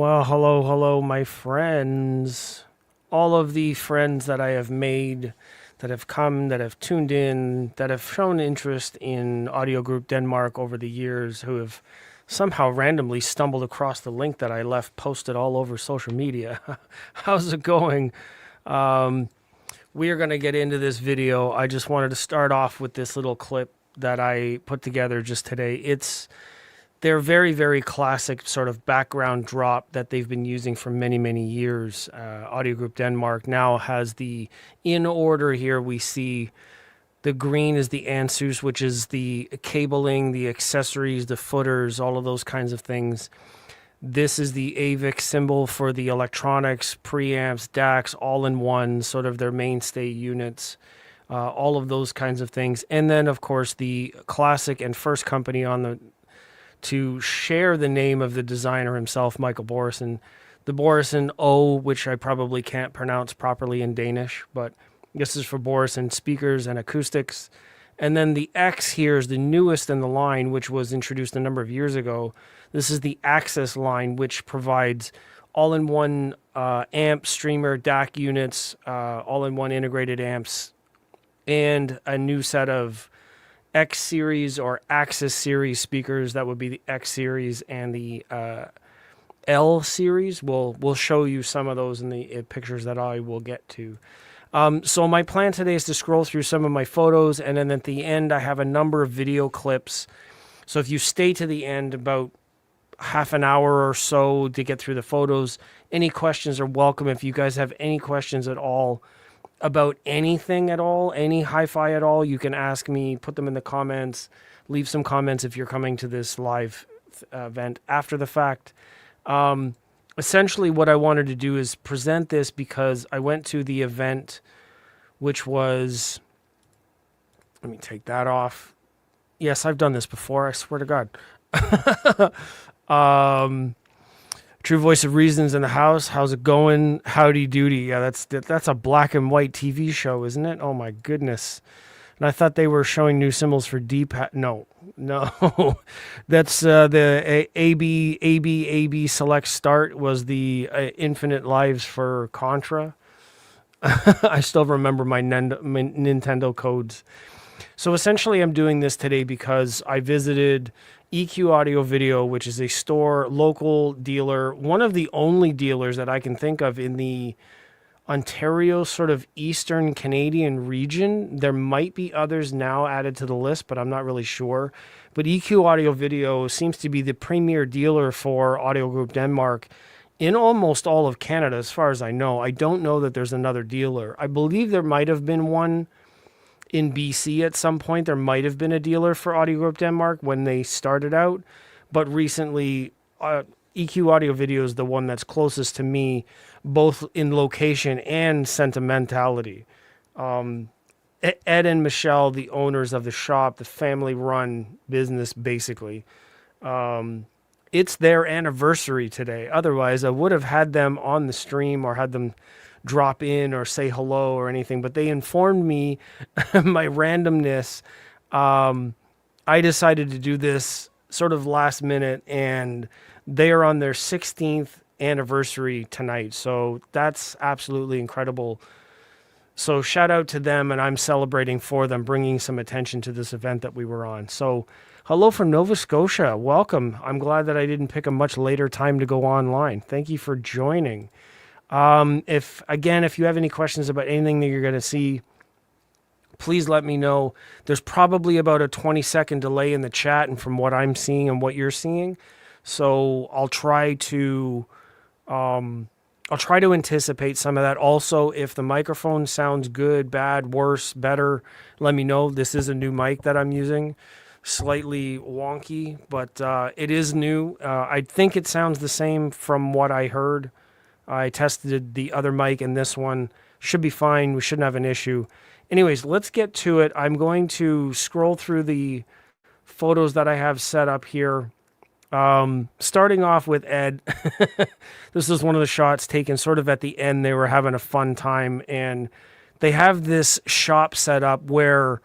Well, hello, my friends. All of the friends that I have made, that have come, that have tuned in, that have shown interest in Audio Group Denmark over the years, who have somehow randomly stumbled across the link that I left posted all over social media. How's it going? We are going to get into this video. I just wanted to start off with this little clip that I put together just today. They're very, very classic sort of background drop that they've been using for many, many years. Audio Group Denmark now has in order here, we see the green is the Ansuz, which is the cabling, the accessories, the footers, all of those kinds of things. This is the Aavik symbol for the electronics, preamps, DACs, all in one, sort of their mainstay units, all of those kinds of things. And then, of course, the classic and first company to share the name of the designer himself, Michael Borresen. The Børresen O, which I probably can't pronounce properly in Danish, but this is for Børresen Speakers and Acoustics. And then the X here is the newest in the line, which was introduced a number of years ago. This is the Axxess line, which provides all-in-one amp, streamer, DAC units, all-in-one integrated amps, and a new set of X series or Axxess series speakers. That would be the X series and the L series. We'll show you some of those in the pictures that I will get to. So my plan today is to scroll through some of my photos, and then at the end I have a number of video clips. So if you stay to the end, about half an hour or so to get through the photos, any questions are welcome. If you guys have any questions at all about anything at all, any hi-fi at all, you can ask me, put them in the comments, leave some comments if you're coming to this live event after the fact. Essentially what I wanted to do is present this because I went to the event, which was, let me take that off. Yes, I've done this before, I swear to God. True Voice of Reason's in the house. How's it going? Howdy doody. Yeah, that's a black and white TV show, isn't it? Oh my goodness. And I thought they were showing new symbols for D-pad. No. That's the AB Select Start was the Infinite Lives for Contra. I still remember my Nintendo codes. So essentially I'm doing this today because I visited EQ Audio Video, which is a local dealer, one of the only dealers that I can think of in the Ontario sort of Eastern Canadian region. There might be others now added to the list, but I'm not really sure. But EQ Audio Video seems to be the premier dealer for Audio Group Denmark in almost all of Canada, as far as I know. I don't know that there's another dealer. I believe there might have been one in BC at some point. There might have been a dealer for Audio Group Denmark when they started out, but recently EQ Audio Video is the one that's closest to me, both in location and sentimentality. Ed and Michelle, the owners of the shop, the family-run business, basically. It's their anniversary today. Otherwise, I would have had them on the stream or had them drop in or say hello or anything, but they informed me my randomness. I decided to do this sort of last minute, and they are on their 16th anniversary tonight. So that's absolutely incredible. So shout out to them, and I'm celebrating for them, bringing some attention to this event that we were on. So hello from Nova Scotia. Welcome. I'm glad that I didn't pick a much later time to go online. Thank you for joining. If you have any questions about anything that you're going to see, please let me know. There's probably about a 20-second delay in the chat and from what I'm seeing and what you're seeing. So I'll try to anticipate some of that. Also, if the microphone sounds good, bad, worse, better, let me know. This is a new mic that I'm using. Slightly wonky, but it is new. I think it sounds the same from what I heard. I tested the other mic, and this one should be fine. We shouldn't have an issue. Anyways, let's get to it. I'm going to scroll through the photos that I have set up here. Starting off with Ed. This is one of the shots taken sort of at the end. They were having a fun time, and they have this shop set up where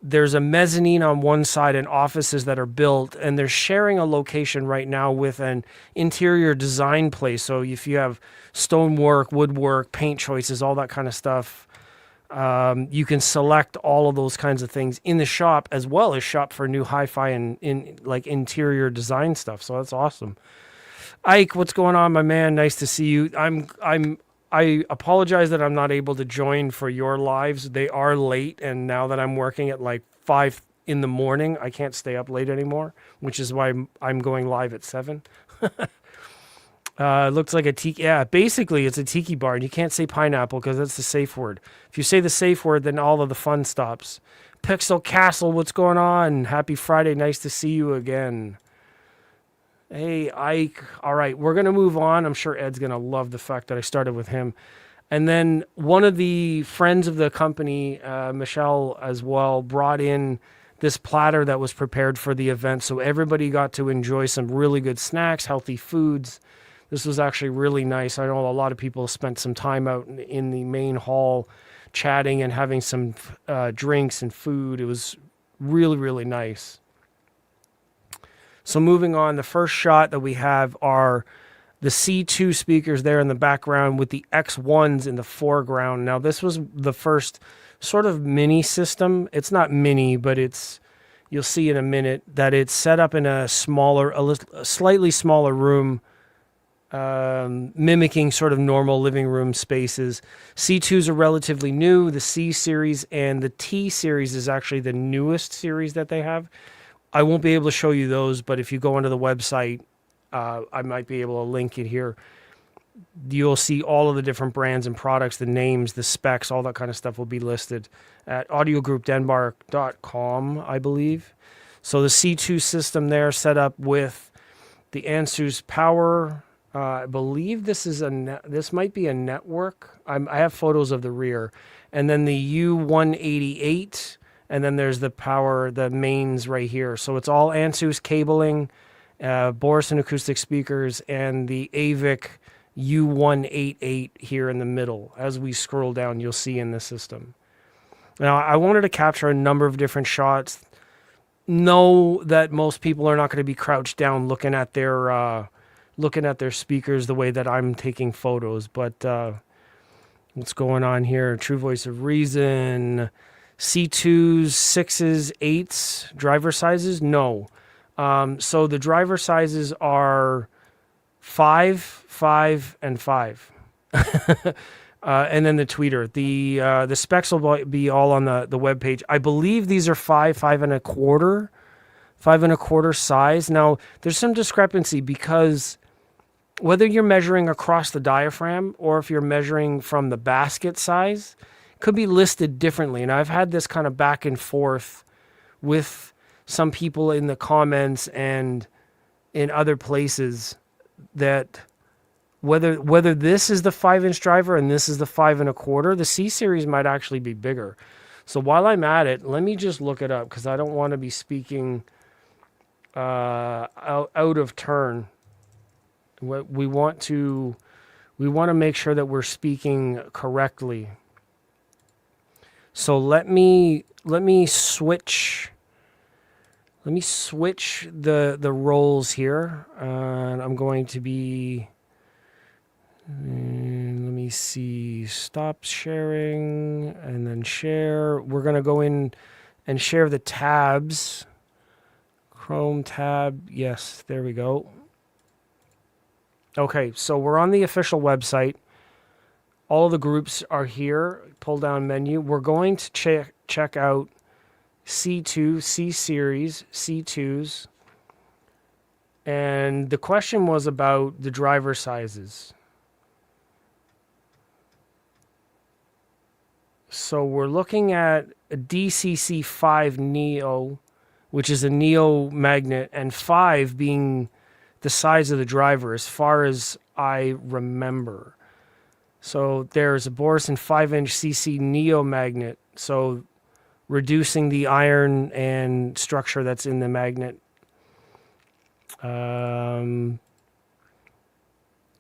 there's a mezzanine on one side and offices that are built, and they're sharing a location right now with an interior design place. So if you have stonework, woodwork, paint choices, all that kind of stuff, you can select all of those kinds of things in the shop, as well as shop for new hi-fi and in like interior design stuff. So that's awesome. Ike, what's going on, my man? Nice to see you. I apologize that I'm not able to join for your lives. They are late, and now that I'm working at like 5 in the morning, I can't stay up late anymore, which is why I'm going live at 7. It looks like a tiki. Yeah, basically it's a tiki bar, and you can't say pineapple because that's the safe word. If you say the safe word, then all of the fun stops. Pixel Castle, what's going on? Happy Friday. Nice to see you again. Hey, Ike. All right, we're going to move on. I'm sure Ed's going to love the fact that I started with him. And then one of the friends of the company, Michelle as well, brought in this platter that was prepared for the event. So everybody got to enjoy some really good snacks, healthy foods. This was actually really nice. I know a lot of people spent some time out in the main hall chatting and having some drinks and food. It was really, really nice. So moving on, the first shot that we have are the C2 speakers there in the background with the X1s in the foreground. Now, this was the first sort of mini system. It's not mini, but you'll see in a minute that it's set up in a slightly smaller room, mimicking sort of normal living room spaces. C2s are relatively new. The C series and the T series is actually the newest series that they have. I won't be able to show you those, but if you go onto the website, I might be able to link it here. You'll see all of the different brands and products, the names, the specs, all that kind of stuff will be listed at audiogroupdenmark.com, I believe. So the C2 system there set up with the Ansuz power. I believe this might be a network. I have photos of the rear. And then the U-188, and then there's the power, the mains right here. So it's all Ansuz cabling, Børresen Acoustics speakers, and the Aavik U-188 here in the middle. As we scroll down, you'll see in the system. Now, I wanted to capture a number of different shots. Know that most people are not going to be crouched down looking at their speakers the way that I'm taking photos. But what's going on here? True Voice of Reason, C2s, 6s, 8s, driver sizes? No. So the driver sizes are 5, 5, and 5. And then the tweeter. The specs will be all on the webpage. I believe these are 5, 5 and a quarter size. Now, there's some discrepancy because whether you're measuring across the diaphragm or if you're measuring from the basket size, could be listed differently. And I've had this kind of back and forth with some people in the comments and in other places that whether this is the 5-inch driver and this is the 5 and a quarter, the C series might actually be bigger. So while I'm at it, let me just look it up because I don't want to be speaking out of turn. We want to make sure that we're speaking correctly. So let me switch the roles here, and I'm going to be. Let me see. Stop sharing and then share. We're gonna go in and share the tabs. Chrome tab. Yes, there we go. Okay, so we're on the official website. All of the groups are here. Pull down menu. We're going to check out C2, C series, C2s. And the question was about the driver sizes. So we're looking at a DCC5 Neo, which is a Neo magnet, and 5 being the size of the driver as far as I remember. So there's a Borresen 5-inch CC Neo magnet, so reducing the iron and structure that's in the magnet.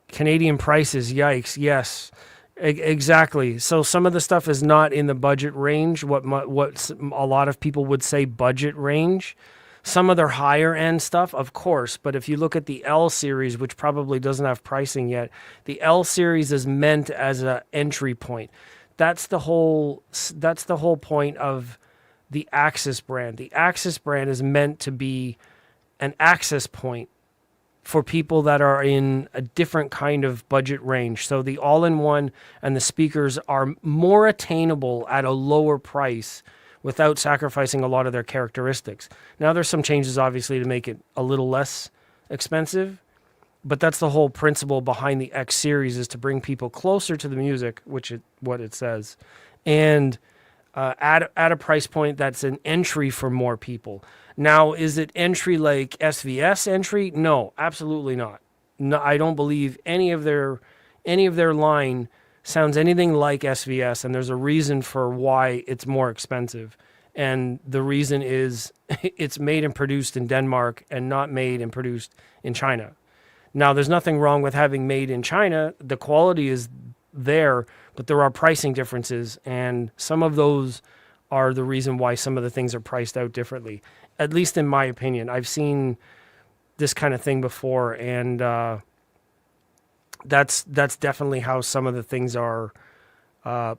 Canadian prices, yikes, yes. Exactly. So some of the stuff is not in the budget range. What a lot of people would say budget range. Some of their higher end stuff, of course. But if you look at the L series, which probably doesn't have pricing yet, the L series is meant as an entry point. That's the whole. That's the whole point of the Axxess brand. The Axxess brand is meant to be an access point for people that are in a different kind of budget range. So the all-in-one and the speakers are more attainable at a lower price without sacrificing a lot of their characteristics. Now there's some changes obviously to make it a little less expensive, but that's the whole principle behind the X series, is to bring people closer to the music, what it says, and at a price point that's an entry for more people. Now, is it entry like SVS entry? No, absolutely not. No, I don't believe any of their line sounds anything like SVS, and there's a reason for why it's more expensive. And the reason is it's made and produced in Denmark and not made and produced in China. Now, there's nothing wrong with having made in China. The quality is there, but there are pricing differences, and some of those are the reason why some of the things are priced out differently, at least in my opinion. I've seen this kind of thing before, and that's definitely how some of the things are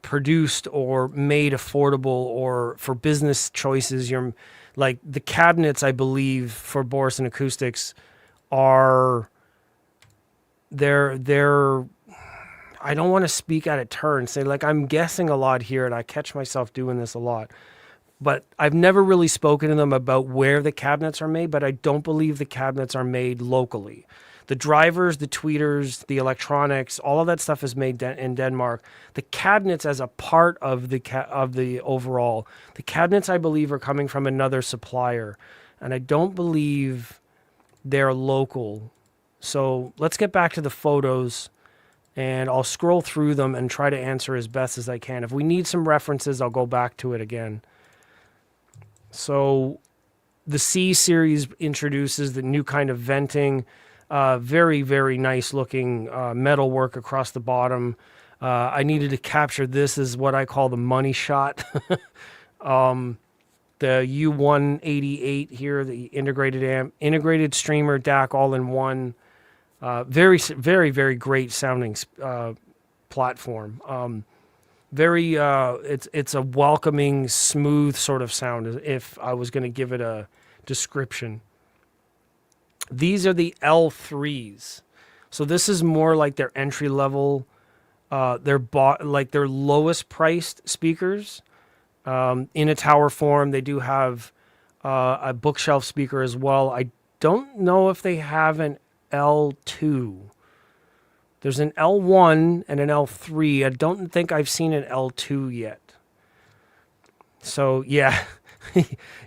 produced or made affordable, or for business choices. You're like the cabinets, I believe, for Børresen Acoustics are they're I don't want to speak out of turn, say like I'm guessing a lot here, and I catch myself doing this a lot. But I've never really spoken to them about where the cabinets are made, but I don't believe the cabinets are made locally. The drivers, the tweeters, the electronics, all of that stuff is made in Denmark. The cabinets as a part of the overall, the cabinets I believe are coming from another supplier, and I don't believe they're local. So let's get back to the photos, and I'll scroll through them and try to answer as best as I can. If we need some references, I'll go back to it again. So the C series introduces the new kind of venting, very, very nice looking metal work across the bottom. I needed to capture this as what I call the money shot. The U-188 here, the integrated amp, integrated streamer DAC all in one. Very, very, very great sounding platform. It's a welcoming, smooth sort of sound, if I was going to give it a description. These are the L3s. So this is more like their entry level, like their lowest priced speakers. In a tower form, they do have a bookshelf speaker as well. I don't know if they have an L2. There's an L1 and an L3. I don't think I've seen an L2 yet. So yeah,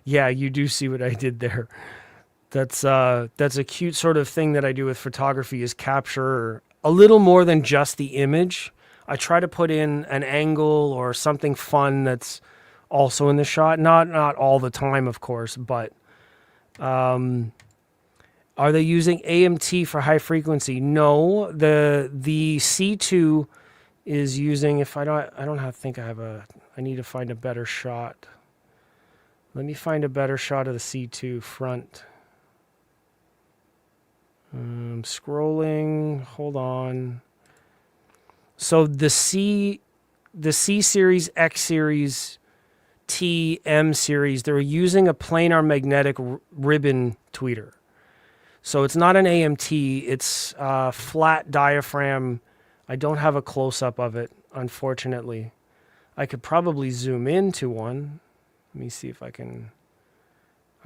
yeah, you do see what I did there. That's a cute sort of thing that I do with photography, is capture a little more than just the image. I try to put in an angle or something fun that's also in the shot. Not all the time, of course, but are they using AMT for high frequency? No, the C2 is using, I need to find a better shot. Let me find a better shot of the C2 front. Scrolling, hold on. So the C series, X series, T, M series, they're using a planar magnetic ribbon tweeter. So it's not an AMT, it's a flat diaphragm. I don't have a close-up of it, unfortunately. I could probably zoom into one. Let me see if I can.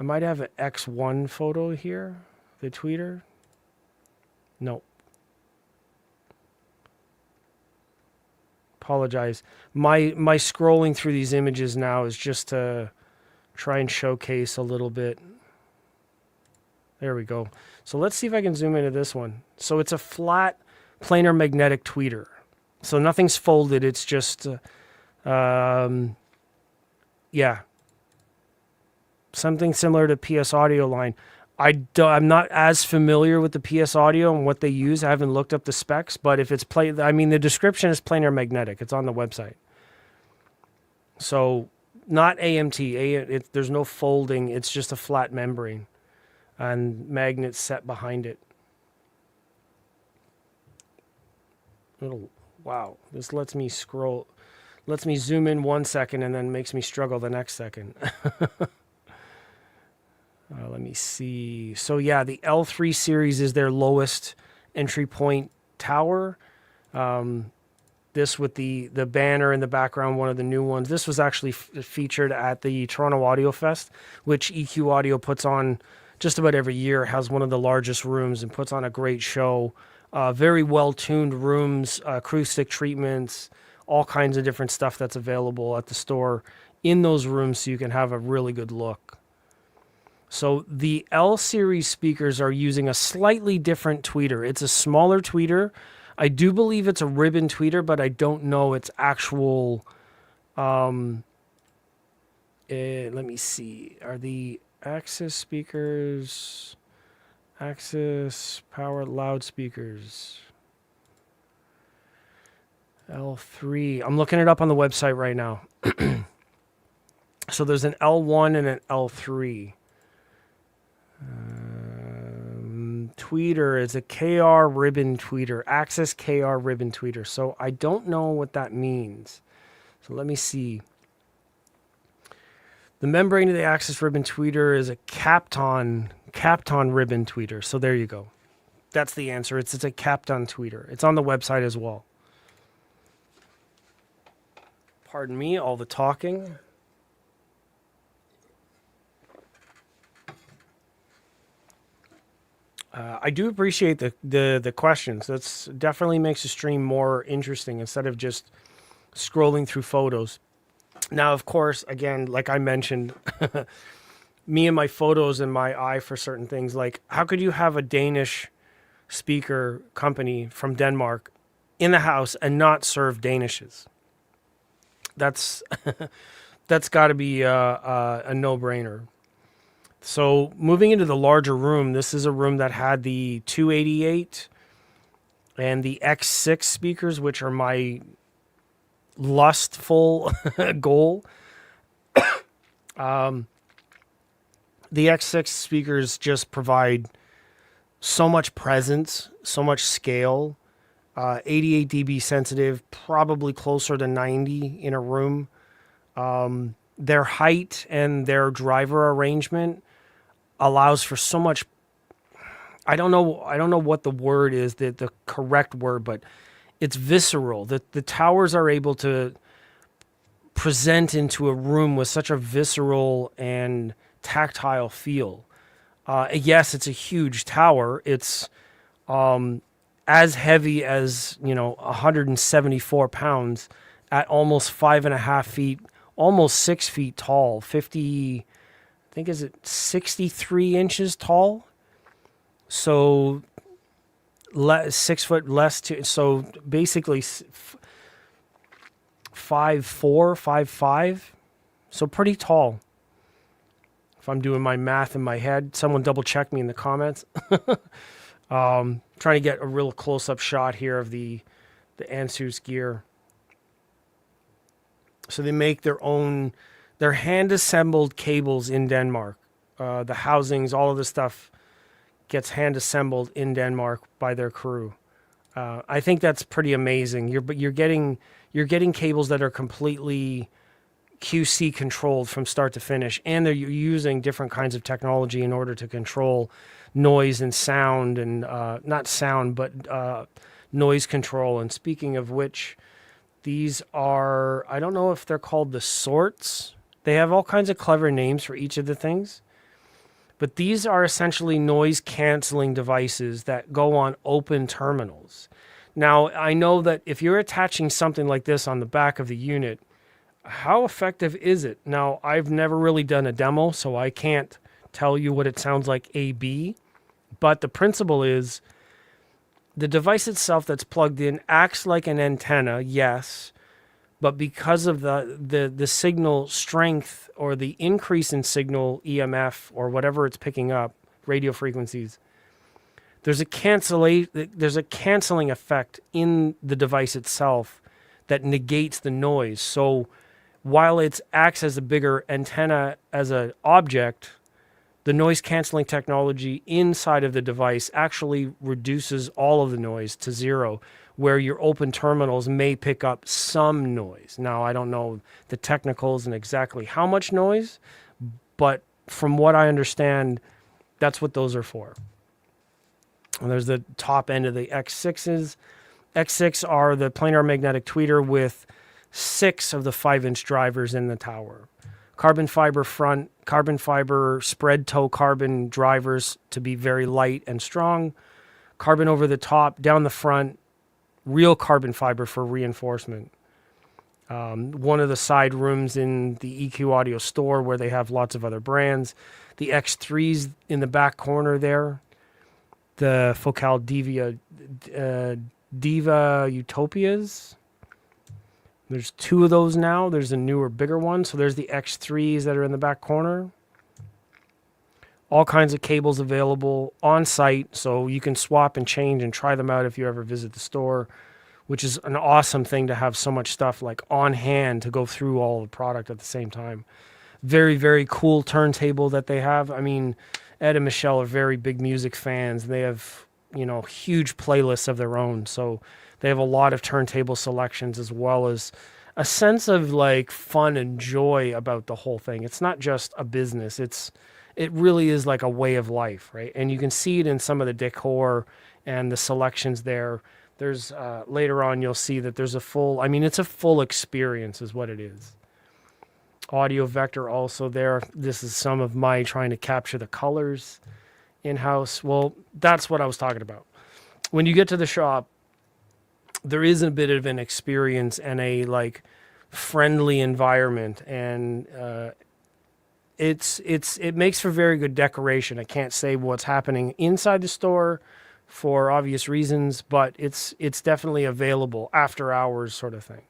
I might have an X1 photo here, the tweeter. Nope. Apologize. My scrolling through these images now is just to try and showcase a little bit. There we go. So let's see if I can zoom into this one. So it's a flat planar magnetic tweeter. So nothing's folded. It's just, yeah, something similar to PS Audio line. I'm not as familiar with the PS Audio and what they use. I haven't looked up the specs, but if it's the description is planar magnetic. It's on the website. So not AMT. There's no folding. It's just a flat membrane and magnets set behind it. Wow, this lets me zoom in 1 second and then makes me struggle the next second. Let me see. So yeah, the L3 series is their lowest entry point tower. This with the banner in the background, one of the new ones. This was actually featured at the Toronto Audio Fest, which EQ Audio puts on just about every year. Has one of the largest rooms and puts on a great show. Very well-tuned rooms, acoustic treatments, all kinds of different stuff that's available at the store in those rooms so you can have a really good look. So the L series speakers are using a slightly different tweeter. It's a smaller tweeter. I do believe it's a ribbon tweeter, but I don't know its actual... let me see. Are the Axxess speakers... Axxess power loudspeakers. L3. I'm looking it up on the website right now. So there's an L1 and an L3. Tweeter is a KR ribbon tweeter. Axxess KR ribbon tweeter. So I don't know what that means. So let me see. The membrane of the Axxess ribbon tweeter is a Kapton ribbon tweeter. So there you go. That's the answer. It's a Kapton tweeter. It's on the website as well. Pardon me, all the talking. I do appreciate the questions. That's definitely makes the stream more interesting instead of just scrolling through photos. Now, of course, again, like I mentioned, me and my photos and my eye for certain things. Like, how could you have a Danish speaker company from Denmark in the house and not serve Danishes? That's got to be a no-brainer. So moving into the larger room, this is a room that had the 288 and the X6 speakers, which are my lustful goal. The X6 speakers just provide so much presence, so much scale. 88 dB sensitive, probably closer to 90 in a room. Their height and their driver arrangement allows for so much. I don't know what the word is, the correct word, but it's visceral. The towers are able to present into a room with such a visceral and tactile feel. Yes, it's a huge tower. It's as heavy as 174 pounds at almost 5.5 feet, almost 6 feet tall. 50. I think is it 63 inches tall. So 6 foot less to, so basically 5'4", 5'5", so pretty tall. If I'm doing my math in my head, someone double check me in the comments. Trying to get a real close-up shot here of the Ansuz gear. So they make their hand-assembled cables in Denmark. The housings, all of the stuff gets hand-assembled in Denmark by their crew. I think that's pretty amazing. You're getting cables that are completely QC controlled from start to finish, and you're using different kinds of technology in order to control noise and sound, and not sound, but noise control. And speaking of which, these are, I don't know if they're called the sorts. They have all kinds of clever names for each of the things. But these are essentially noise canceling devices that go on open terminals. Now, I know that if you're attaching something like this on the back of the unit, how effective is it? Now, I've never really done a demo, so I can't tell you what it sounds like A/B. But the principle is the device itself that's plugged in acts like an antenna, yes, but because of the signal strength or the increase in signal EMF or whatever it's picking up, radio frequencies. There's a canceling effect in the device itself that negates the noise. So while it acts as a bigger antenna as an object, the noise canceling technology inside of the device actually reduces all of the noise to zero, where your open terminals may pick up some noise. Now, I don't know the technicals and exactly how much noise, but from what I understand, that's what those are for. And there's the top end of the X6s. X6 are the planar magnetic tweeter with 6 of the 5-inch drivers in the tower. Carbon fiber front, carbon fiber spread toe carbon drivers to be very light and strong. Carbon over the top, down the front, real carbon fiber for reinforcement. One of the side rooms in the EQ Audio store where they have lots of other brands. The X3s in the back corner there. The Focal Diva Utopias. There's 2 of those now. There's a newer, bigger one. So there's the X3s that are in the back corner. All kinds of cables available on site, so you can swap and change and try them out if you ever visit the store, which is an awesome thing to have so much stuff like on hand to go through all the product at the same time. Very, very cool turntable that they have. I mean, Ed and Michelle are very big music fans. They have, huge playlists of their own. So they have a lot of turntable selections as well as a sense of like fun and joy about the whole thing. It's not just a business. It really is like a way of life, right? And you can see it in some of the decor and the selections there. There's later on you'll see that there's it's a full experience is what it is. Audio vector also there. This is some of my trying to capture the colors in-house. Well, that's what I was talking about. When you get to the shop, there is a bit of an experience and a like friendly environment, and it makes for very good decoration. I can't say what's happening inside the store for obvious reasons, but it's definitely available after hours sort of thing,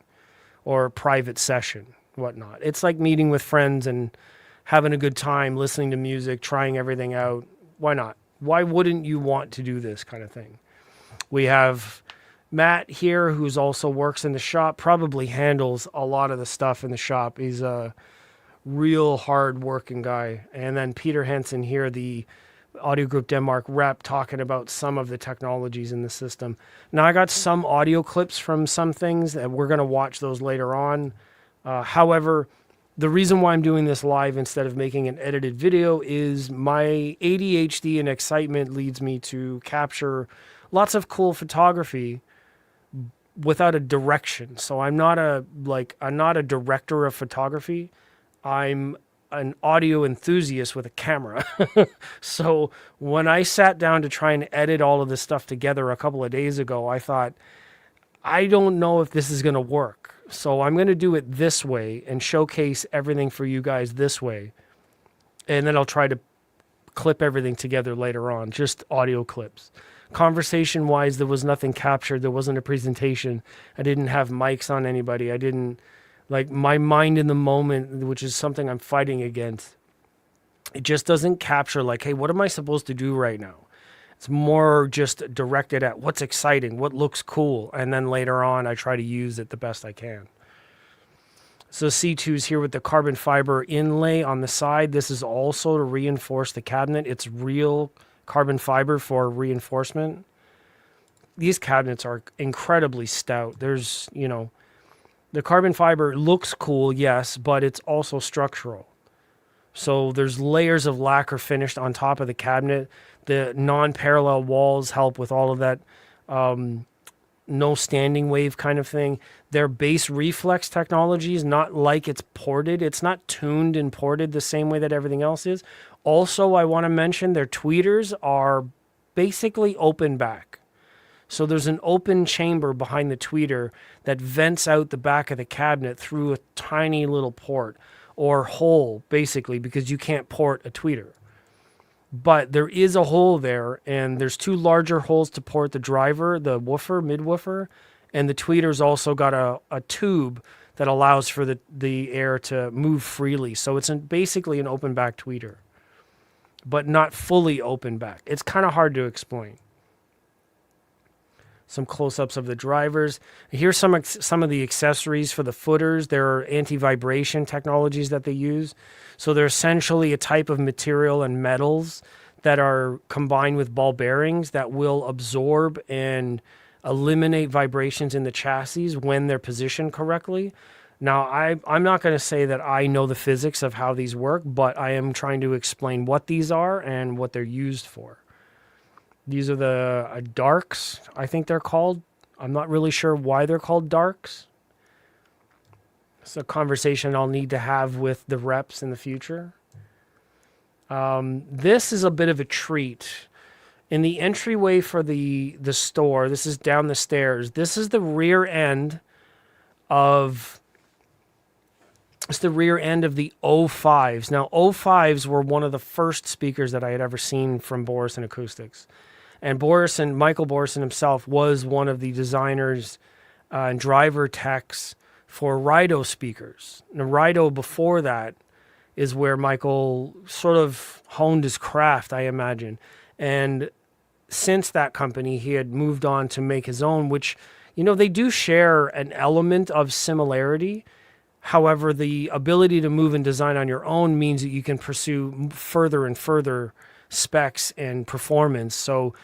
or private session, whatnot. It's like meeting with friends and having a good time, listening to music, trying everything out. Why not? Why wouldn't you want to do this kind of thing? We have Matt here, who's also works in the shop, probably handles a lot of the stuff in the shop. He's a real hard-working guy. And then Peter Henson here, the Audio Group Denmark rep, talking about some of the technologies in the system. Now, I got some audio clips from some things, and we're going to watch those later on. However, the reason why I'm doing this live instead of making an edited video is my ADHD and excitement leads me to capture lots of cool photography without a direction. So I'm not a director of photography. I'm an audio enthusiast with a camera. So when I sat down to try and edit all of this stuff together a couple of days ago, I thought, I don't know if this is going to work. So I'm going to do it this way and showcase everything for you guys this way. And then I'll try to clip everything together later on, just audio clips. Conversation-wise, there was nothing captured. There wasn't a presentation. I didn't have mics on anybody. I didn't, like, my mind in the moment, which is something I'm fighting against. It just doesn't capture, like, hey, what am I supposed to do right now? It's more just directed at what's exciting, what looks cool, and then later on I try to use it the best I can. So C2's here with the carbon fiber inlay on the side. This is also to reinforce the cabinet. It's real carbon fiber for reinforcement. These cabinets are incredibly stout. There's, the carbon fiber looks cool, yes, but it's also structural. So there's layers of lacquer finished on top of the cabinet. The non-parallel walls help with all of that no standing wave kind of thing. Their bass reflex technology is not like it's ported. It's not tuned and ported the same way that everything else is. Also, I want to mention their tweeters are basically open back. So there's an open chamber behind the tweeter that vents out the back of the cabinet through a tiny little port or hole, basically, because you can't port a tweeter. But there is a hole there, and there's 2 larger holes to port the driver, the woofer, mid-woofer, and the tweeter's also got a tube that allows for the air to move freely. So it's basically an open back tweeter. but not fully open back. It's kind of hard to explain. Some close-ups of the drivers. Here's some of the accessories for the footers. There are anti-vibration technologies that they use. So they're essentially a type of material and metals that are combined with ball bearings that will absorb and eliminate vibrations in the chassis when they're positioned correctly. Now, I'm not going to say that I know the physics of how these work, but I am trying to explain what these are and what they're used for. These are the darks, I think they're called. I'm not really sure why they're called darks. It's a conversation I'll need to have with the reps in the future. This is a bit of a treat. In the entryway for the store, this is down the stairs. This is the rear end of... It's the rear end of the O5s. Now, O5s were one of the first speakers that I had ever seen from Børresen Acoustics. And Michael Borresen himself was one of the designers and driver techs for Rido speakers. Now, Rido before that is where Michael sort of honed his craft, I imagine. And since that company, he had moved on to make his own, which, they do share an element of similarity. However, the ability to move and design on your own means that you can pursue further and further specs and performance. So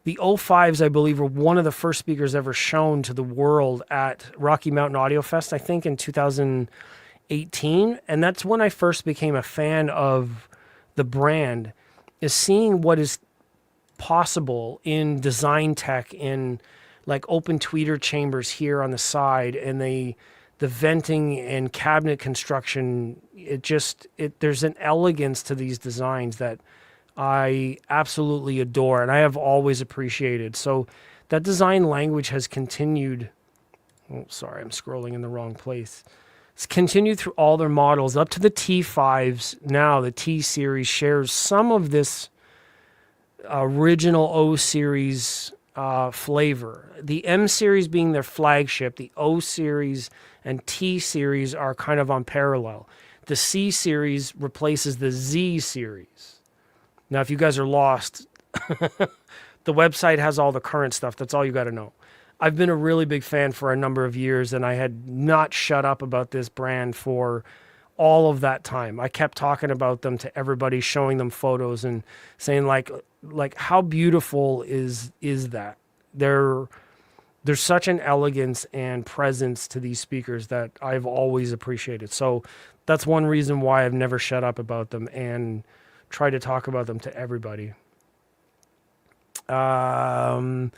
the O5s, I believe, were one of the first speakers ever shown to the world at Rocky Mountain Audio Fest, I think in 2018. And that's when I first became a fan of the brand, is seeing what is possible in design tech, in like open tweeter chambers here on the side, and the venting and cabinet construction. There's an elegance to these designs that I absolutely adore, and I have always appreciated. So that design language has continued. Oh, sorry, I'm scrolling in the wrong place. It's continued through all their models up to the T5s. Now the T series shares some of this original O series flavor. The M series being their flagship, the O series and T series are kind of on parallel. The C series replaces the Z series. Now, if you guys are lost, the website has all the current stuff. That's all you got to know. I've been a really big fan for a number of years, and I had not shut up about this brand for all of that time. I kept talking about them to everybody, showing them photos and saying like how beautiful is that? There's such an elegance and presence to these speakers that I've always appreciated. So that's one reason why I've never shut up about them and try to talk about them to everybody. Ball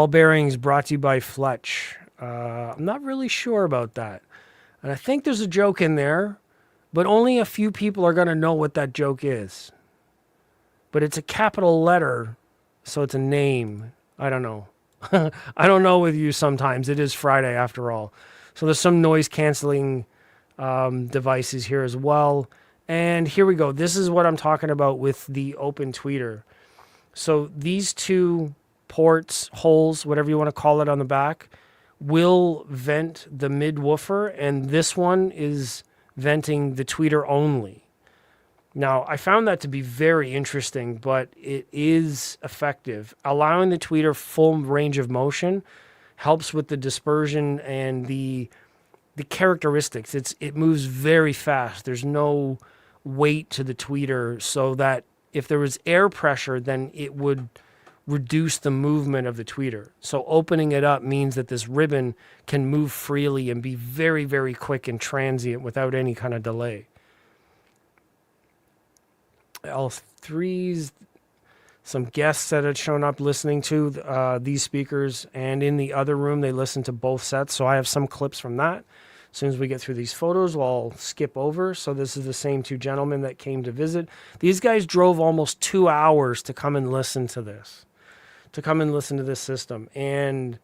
bearings brought to you by Fletch. I'm not really sure about that. And I think there's a joke in there, but only a few people are going to know what that joke is. But it's a capital letter, so it's a name. I don't know. I don't know with you sometimes. It is Friday after all. So there's some noise canceling devices here as well. And here we go. This is what I'm talking about with the open tweeter. So these two ports, holes, whatever you want to call it on the back, will vent the mid woofer, and this one is venting the tweeter only. Now, I found that to be very interesting, but it is effective. Allowing the tweeter full range of motion helps with the dispersion and the characteristics. It moves very fast. There's no weight to the tweeter, so that if there was air pressure, then it would reduce the movement of the tweeter. So opening it up means that this ribbon can move freely and be very, very quick and transient without any kind of delay. L3s, some guests that had shown up listening to these speakers, and in the other room they listened to both sets. So I have some clips from that. As soon as we get through these photos, we'll skip over. So this is the same two gentlemen that came to visit. These guys drove almost 2 hours to come and listen to this, system. And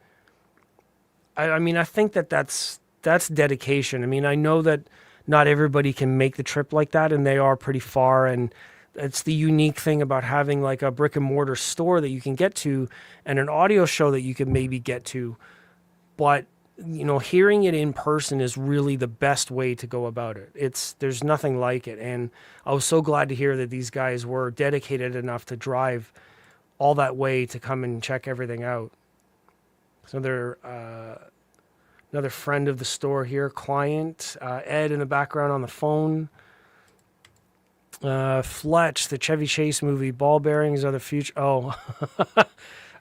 I mean, I think that's dedication. I mean, I know that not everybody can make the trip like that, and they are pretty far. And it's the unique thing about having like a brick and mortar store that you can get to and an audio show that you can maybe get to. But hearing it in person is really the best way to go about it. There's nothing like it. And I was so glad to hear that these guys were dedicated enough to drive all that way to come and check everything out. So they're another friend of the store here, client, Ed in the background on the phone. Fletch, the Chevy Chase movie, ball bearings are the future. Oh,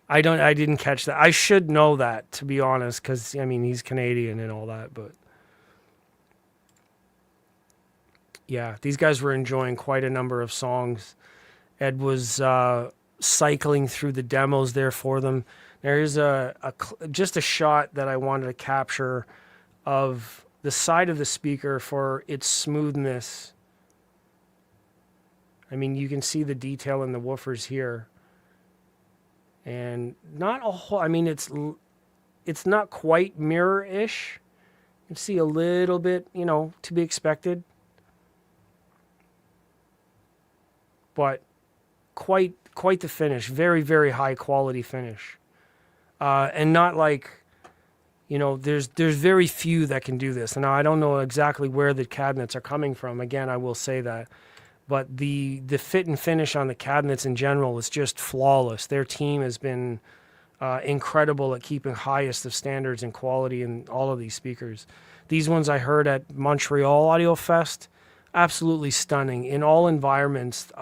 I didn't catch that. I should know that, to be honest, because, he's Canadian and all that, but yeah, these guys were enjoying quite a number of songs. Ed was cycling through the demos there for them. There is just a shot that I wanted to capture of the side of the speaker for its smoothness. You can see the detail in the woofers here. And not a whole, it's not quite mirror-ish. You can see a little bit, to be expected. But quite the finish. Very, very high quality finish. And not like, there's very few that can do this. And now I don't know exactly where the cabinets are coming from. Again, I will say that. But the fit and finish on the cabinets in general is just flawless. Their team has been incredible at keeping highest of standards and quality in all of these speakers. These ones I heard at Montreal Audio Fest, absolutely stunning. In all environments,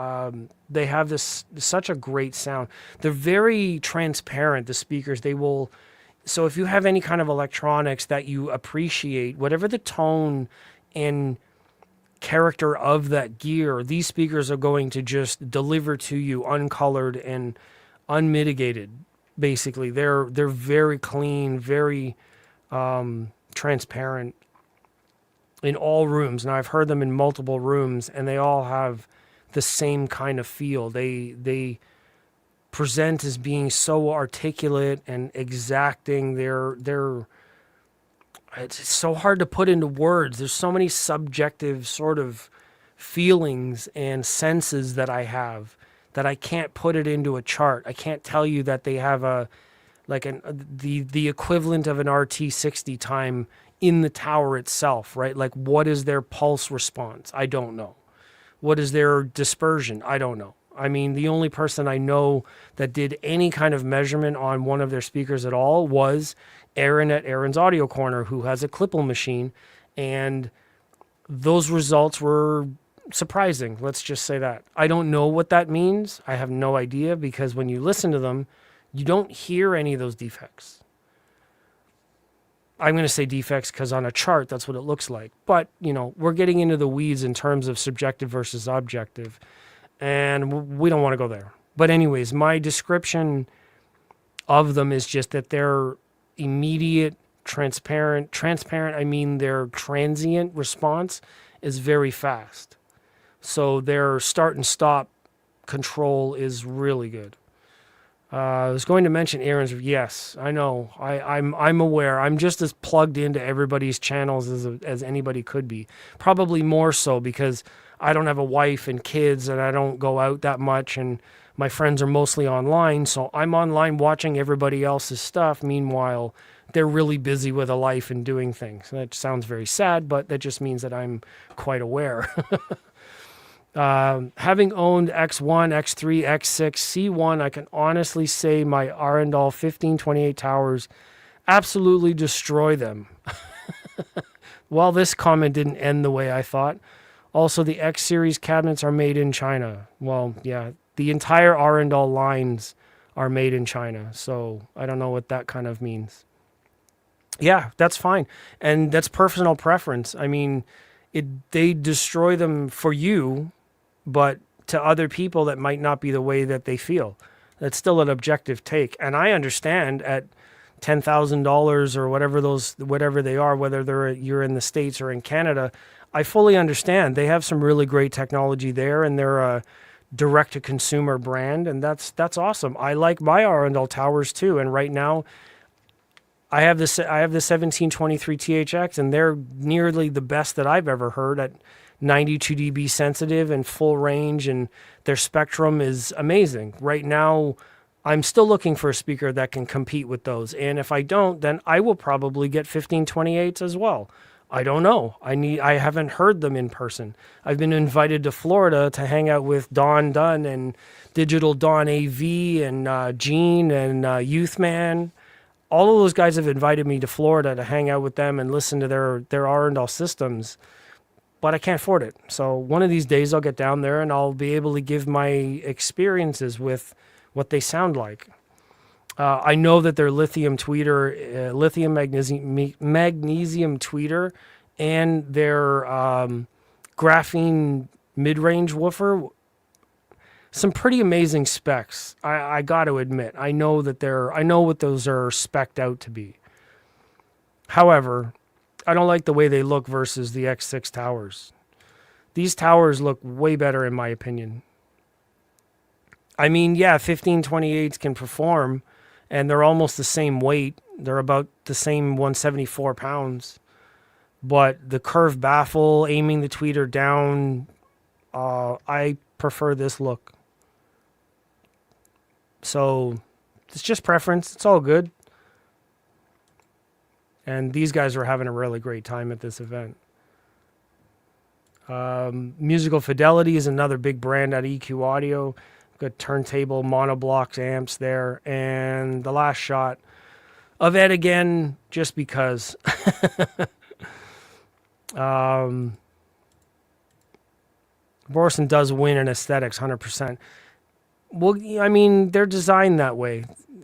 they have such a great sound. They're very transparent, the speakers. So if you have any kind of electronics that you appreciate, whatever the tone and character of that gear, these speakers are going to just deliver to you uncolored and unmitigated. Basically, they're very clean, very transparent in all rooms. Now I've heard them in multiple rooms, and they all have the same kind of feel. They present as being so articulate and exacting. It's so hard to put into words. There's so many subjective sort of feelings and senses that I have that I can't put it into a chart. I can't tell you that they have the equivalent of an RT60 time in the tower itself, right? Like, what is their pulse response? I don't know. What is their dispersion? I don't know. The only person I know that did any kind of measurement on one of their speakers at all was Aaron at Aaron's Audio Corner, who has a Klippel machine, and those results were surprising. Let's just say that. I don't know what that means. I have no idea, because when you listen to them, you don't hear any of those defects. I'm going to say defects because on a chart, that's what it looks like. But, we're getting into the weeds in terms of subjective versus objective, and we don't want to go there. But anyways, my description of them is just that they're immediate, transparent. Their transient response is very fast. So their start and stop control is really good. I was going to mention Aaron's. Yes, I know. I'm aware. I'm just as plugged into everybody's channels as anybody could be. Probably more so because I don't have a wife and kids, and I don't go out that much, and my friends are mostly online. So I'm online watching everybody else's stuff. Meanwhile, they're really busy with a life and doing things. That sounds very sad, but that just means that I'm quite aware. Having owned X1, X3, X6, C1, I can honestly say my Arendal 1528 towers absolutely destroy them. Well, this comment didn't end the way I thought. Also, the X series cabinets are made in China. Well, yeah, the entire Arendal lines are made in China. So I don't know what that kind of means. Yeah, that's fine. And that's personal preference. They destroy them for you, but to other people, that might not be the way that they feel. That's still an objective take. And I understand at $10,000 or whatever they are, whether you're in the States or in Canada, I fully understand. They have some really great technology there, and they're a direct-to-consumer brand, and that's awesome. I like my Arendal towers too, and right now I have the 1723 THX, and they're nearly the best that I've ever heard at 92 dB sensitive and full range, and their spectrum is amazing. Right now, I'm still looking for a speaker that can compete with those. And if I don't, then I will probably get 1528s as well. I don't know. I haven't heard them in person. I've been invited to Florida to hang out with Don Dunn and Digital Dawn AV and Gene and Youthman. All of those guys have invited me to Florida to hang out with them and listen to their R&D systems. But I can't afford it. So one of these days I'll get down there and I'll be able to give my experiences with what they sound like. I know that their lithium tweeter, lithium magnesium tweeter, and their graphene mid-range woofer, some pretty amazing specs. I got to admit, I know what those are spec'd out to be. However, I don't like the way they look versus the X6 towers. These towers look way better in my opinion. I mean, yeah, 1528s can perform, and they're almost the same weight. They're about the same 174 pounds. But the curved baffle, aiming the tweeter down, I prefer this look. So it's just preference. It's all good. And these guys are having a really great time at this event. Musical Fidelity is another big brand at EQ Audio. Good turntable monoblocks amps there. And the last shot of Ed again, just because. Borresen does win in aesthetics 100%. Well, I mean, they're designed that way.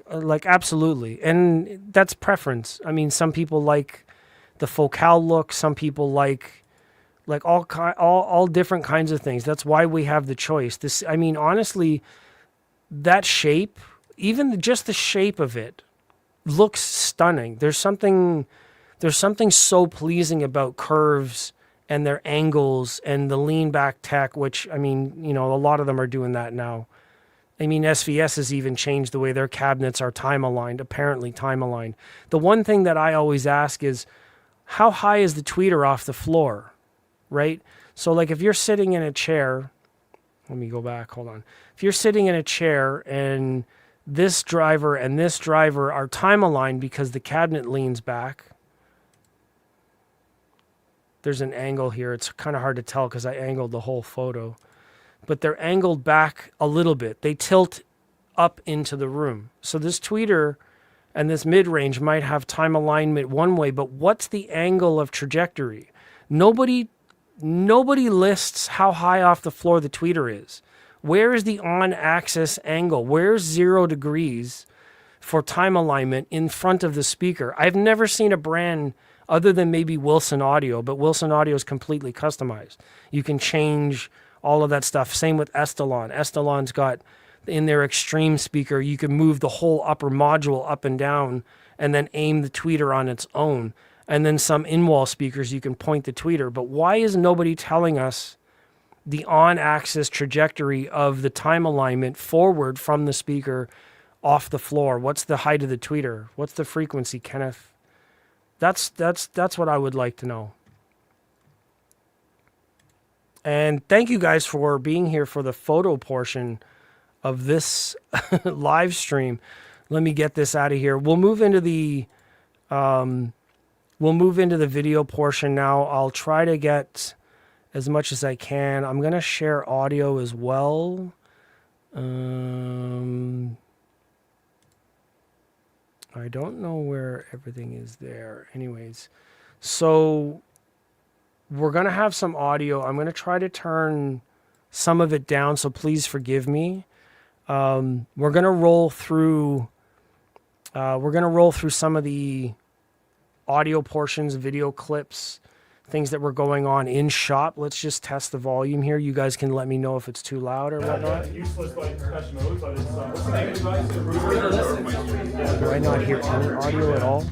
Like, absolutely. And that's preference. I mean, some people like the focal look. Some people like all different kinds of things. That's why we have the choice. This, I mean, honestly, that shape, even just the shape of it, looks stunning. There's something so pleasing about curves and their angles and the lean back tech, which, I mean, you know, a lot of them are doing that now. I mean, SVS has even changed the way their cabinets are time aligned, apparently time aligned. The one thing that I always ask is, how high is the tweeter off the floor, right? So like if you're sitting in a chair, let me go back, hold on. If you're sitting in a chair and this driver are time aligned because the cabinet leans back. There's an angle here. It's kind of hard to tell because I angled the whole photo. But they're angled back a little bit. They tilt up into the room. So this tweeter and this mid-range might have time alignment one way, but what's the angle of trajectory? Nobody lists how high off the floor the tweeter is. Where is the on-axis angle? Where's 0 degrees for time alignment in front of the speaker? I've never seen a brand other than maybe Wilson Audio, but Wilson Audio is completely customized. You can change all of that stuff. Same with Estelon. Estelon's got, in their extreme speaker, you can move the whole upper module up and down and then aim the tweeter on its own. And then some in-wall speakers, you can point the tweeter. But why is nobody telling us the on-axis trajectory of the time alignment forward from the speaker off the floor? What's the height of the tweeter? What's the frequency, Kenneth? That's what I would like to know. And thank you guys for being here for the photo portion of this live stream. Let me get this out of here. We'll move into the video portion now. I'll try to get as much as I can. I'm going to share audio as well. I don't know where everything is there. Anyways, so we're going to have some audio. I'm going to try to turn some of it down, so please forgive me. We're going to roll through some of the audio portions, video clips, things that were going on in shop. Let's just test the volume here. You guys can let me know if it's too loud or whatnot. Do I not hear any audio at all?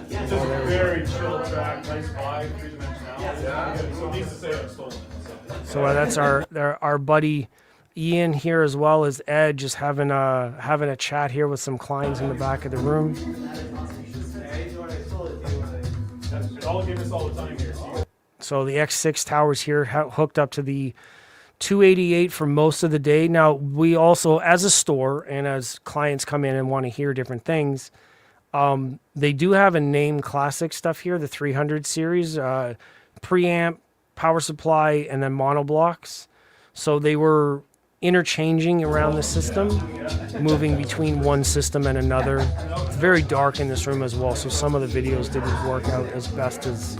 It's just a very chill track, nice vibe, three-dimensionality. So needs to say I'm stolen. So that's our buddy Ian here, as well as Ed, just having a chat here with some clients in the back of the room. I'll give us all the time here. So the X6 tower's here, hooked up to the 288 for most of the day. Now, we also, as a store and as clients come in and want to hear different things, they do have a name classic stuff here, the 300 series, preamp, power supply, and then monoblocks. So they were interchanging around the system, moving between one system and another. It's very dark in this room as well, so some of the videos didn't work out as best as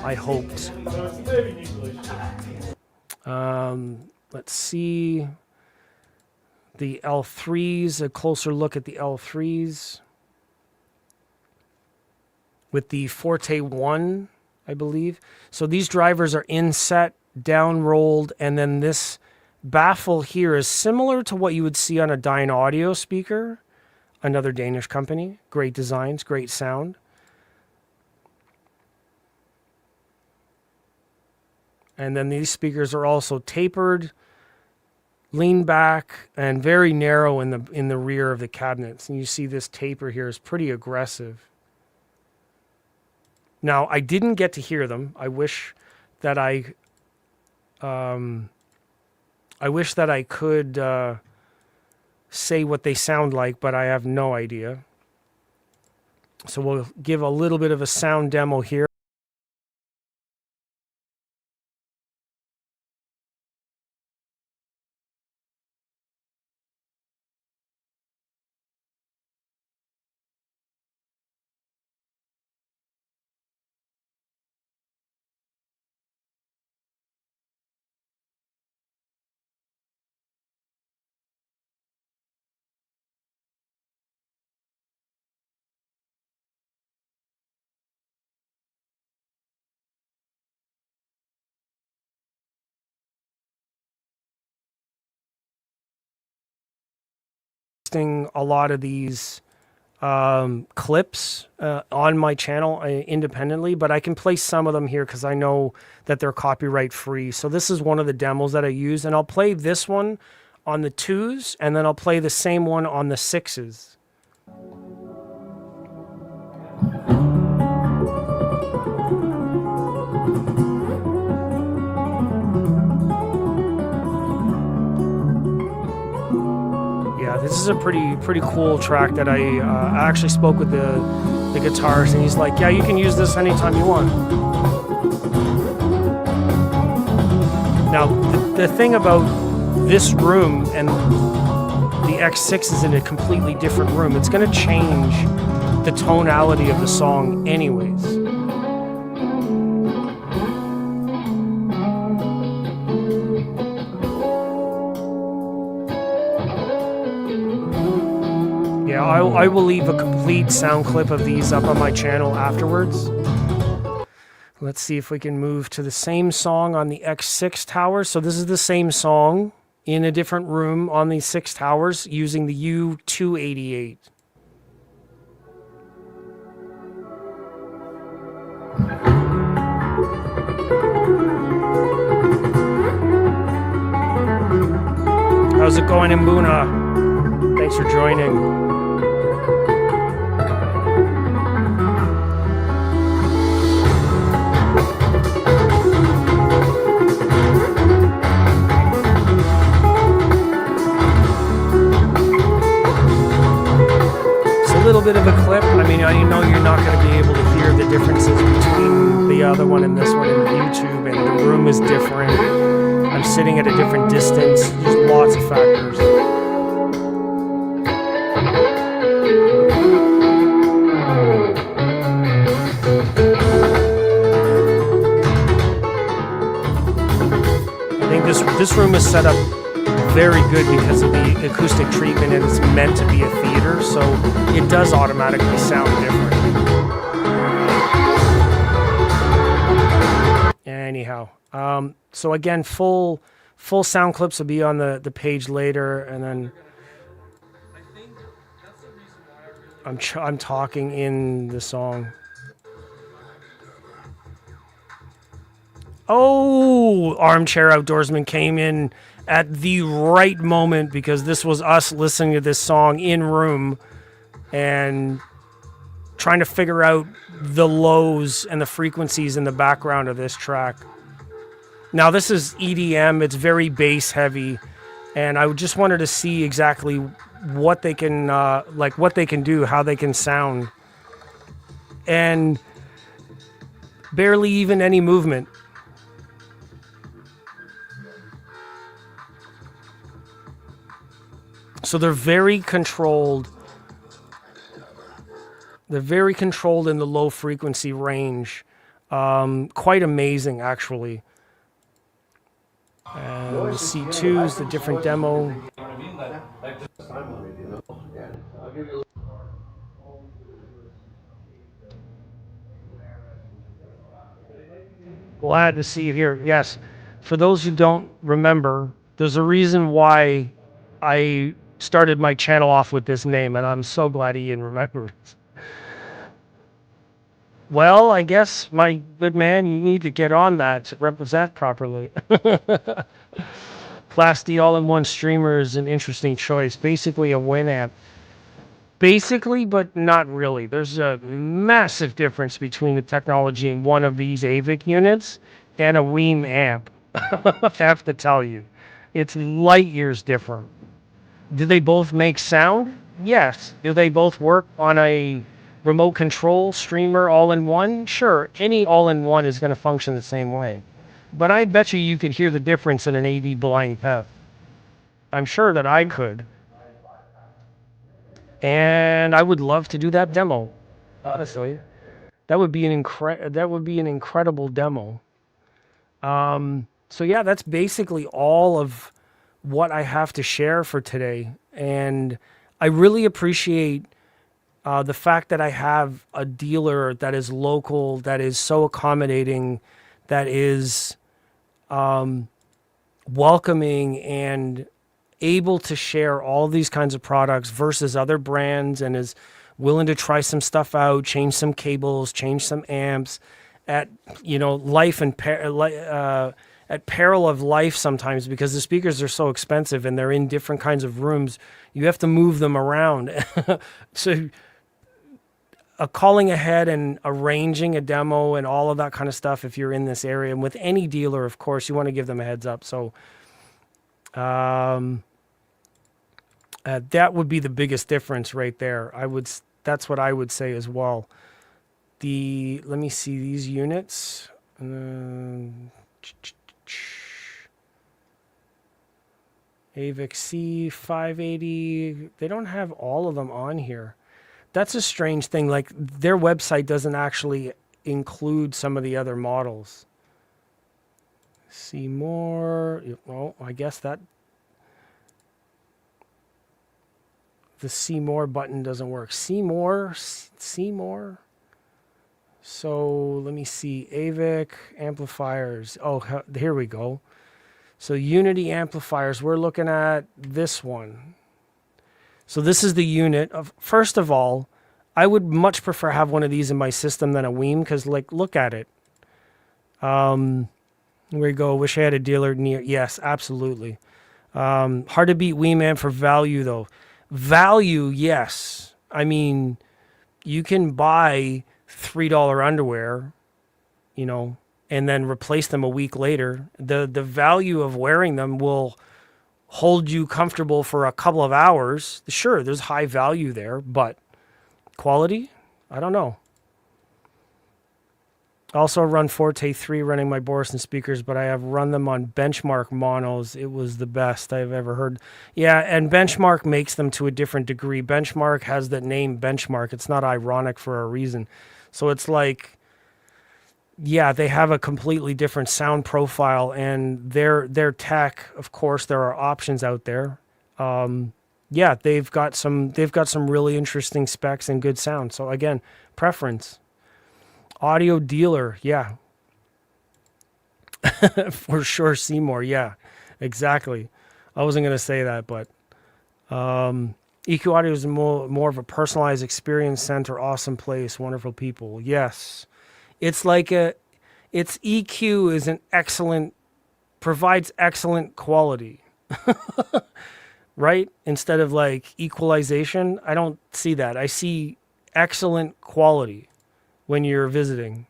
I hoped. Let's see the L3s, a closer look at the L3s with the Forte 1, I believe. So these drivers are inset, down rolled, and then this baffle here is similar to what you would see on a Dyne Audio speaker, another Danish company. Great designs, great sound. And then these speakers are also tapered, lean back, and very narrow in the rear of the cabinets. And you see this taper here is pretty aggressive. Now, I didn't get to hear them. I wish that I could say what they sound like, but I have no idea. So we'll give a little bit of a sound demo here. A lot of these clips on my channel independently, but I can place some of them here because I know that they're copyright free. So this is one of the demos that I use, and I'll play this one on the 2s, and then I'll play the same one on the 6s. This is a pretty cool track that I actually spoke with the guitarist, and he's like, yeah, you can use this anytime you want. Now, the thing about this room and the X6 is in a completely different room. It's going to change the tonality of the song anyways. I will leave a complete sound clip of these up on my channel afterwards. Let's see if we can move to the same song on the X6 tower. So this is the same song in a different room on these 6 towers using the U-288. How's it going in Mbuna? Thanks for joining. A little bit of a clip. I mean, I know you're not going to be able to hear the differences between the other one and this one in YouTube, and the room is different. I'm sitting at a different distance. There's lots of factors. I think this room is set up very good because of the acoustic treatment, and it's meant to be a theater, so it does automatically sound different. Anyhow, so again, full sound clips will be on the page later, and then I'm talking in the song. Oh, Armchair Outdoorsman came in at the right moment because this was us listening to this song in room and trying to figure out the lows and the frequencies in the background of this track. Now this is EDM. It's very bass heavy, and I just wanted to see exactly what they can what they can do, how they can sound, and barely even any movement. So they're very controlled. They're very controlled in the low frequency range. Quite amazing, actually. And the C2s, the different demo. Glad to see you here. Yes. For those who don't remember, there's a reason why I started my channel off with this name, and I'm so glad Ian remembers. Well, I guess, my good man, you need to get on that to represent properly. Class D all-in-one streamer is an interesting choice. Basically a Winamp. Basically, but not really. There's a massive difference between the technology in one of these Aavik units and a Weem amp. I have to tell you. It's light years different. Do they both make sound? Yes. Do they both work on a remote control streamer all-in-one? Sure. Any all-in-one is going to function the same way. But I bet you could hear the difference in an AV blind PEF. I'm sure that I could. And I would love to do that demo. Honestly, that would be an incredible demo. So yeah, that's basically all of what I have to share for today. And I really appreciate the fact that I have a dealer that is local, that is so accommodating, that is welcoming and able to share all these kinds of products versus other brands, and is willing to try some stuff out, change some cables, change some amps at, life and at peril of life sometimes, because the speakers are so expensive and they're in different kinds of rooms. You have to move them around. So calling ahead and arranging a demo and all of that kind of stuff, if you're in this area, and with any dealer, of course, you want to give them a heads up. So that would be the biggest difference right there. That's what I would say as well. Let me see these units. Aavik C580. They don't have all of them on here. That's a strange thing. Like, their website doesn't actually include some of the other models. See more. Well, I guess that the see more button doesn't work. See more. So let me see. Aavik amplifiers. Oh, here we go. So Unity amplifiers. We're looking at this one. So this is the unit of. First of all, I would much prefer have one of these in my system than a Weem, because, like, look at it. Here we go. Wish I had a dealer near. Yes, absolutely. Hard to beat Weem amp for value, though. Value, yes. I mean, you can buy $3 underwear, and then replace them a week later. The value of wearing them will hold you comfortable for a couple of hours. Sure, there's high value there, but quality, I don't know. Also run Forte 3 running my Borresen speakers, but I have run them on Benchmark monos. It was the best I've ever heard. Yeah, and Benchmark makes them to a different degree. Benchmark has the name Benchmark. It's not ironic for a reason. So it's like, yeah, they have a completely different sound profile, and their tech, of course, there are options out there. Yeah, they've got some really interesting specs and good sound. So again, preference. Audio dealer, yeah. For sure, Seymour, yeah, exactly. I wasn't going to say that, but EQ Audio is more of a personalized experience center, awesome place, wonderful people. Yes. It's like its EQ is provides excellent quality. Right? Instead of like equalization, I don't see that. I see excellent quality when you're visiting.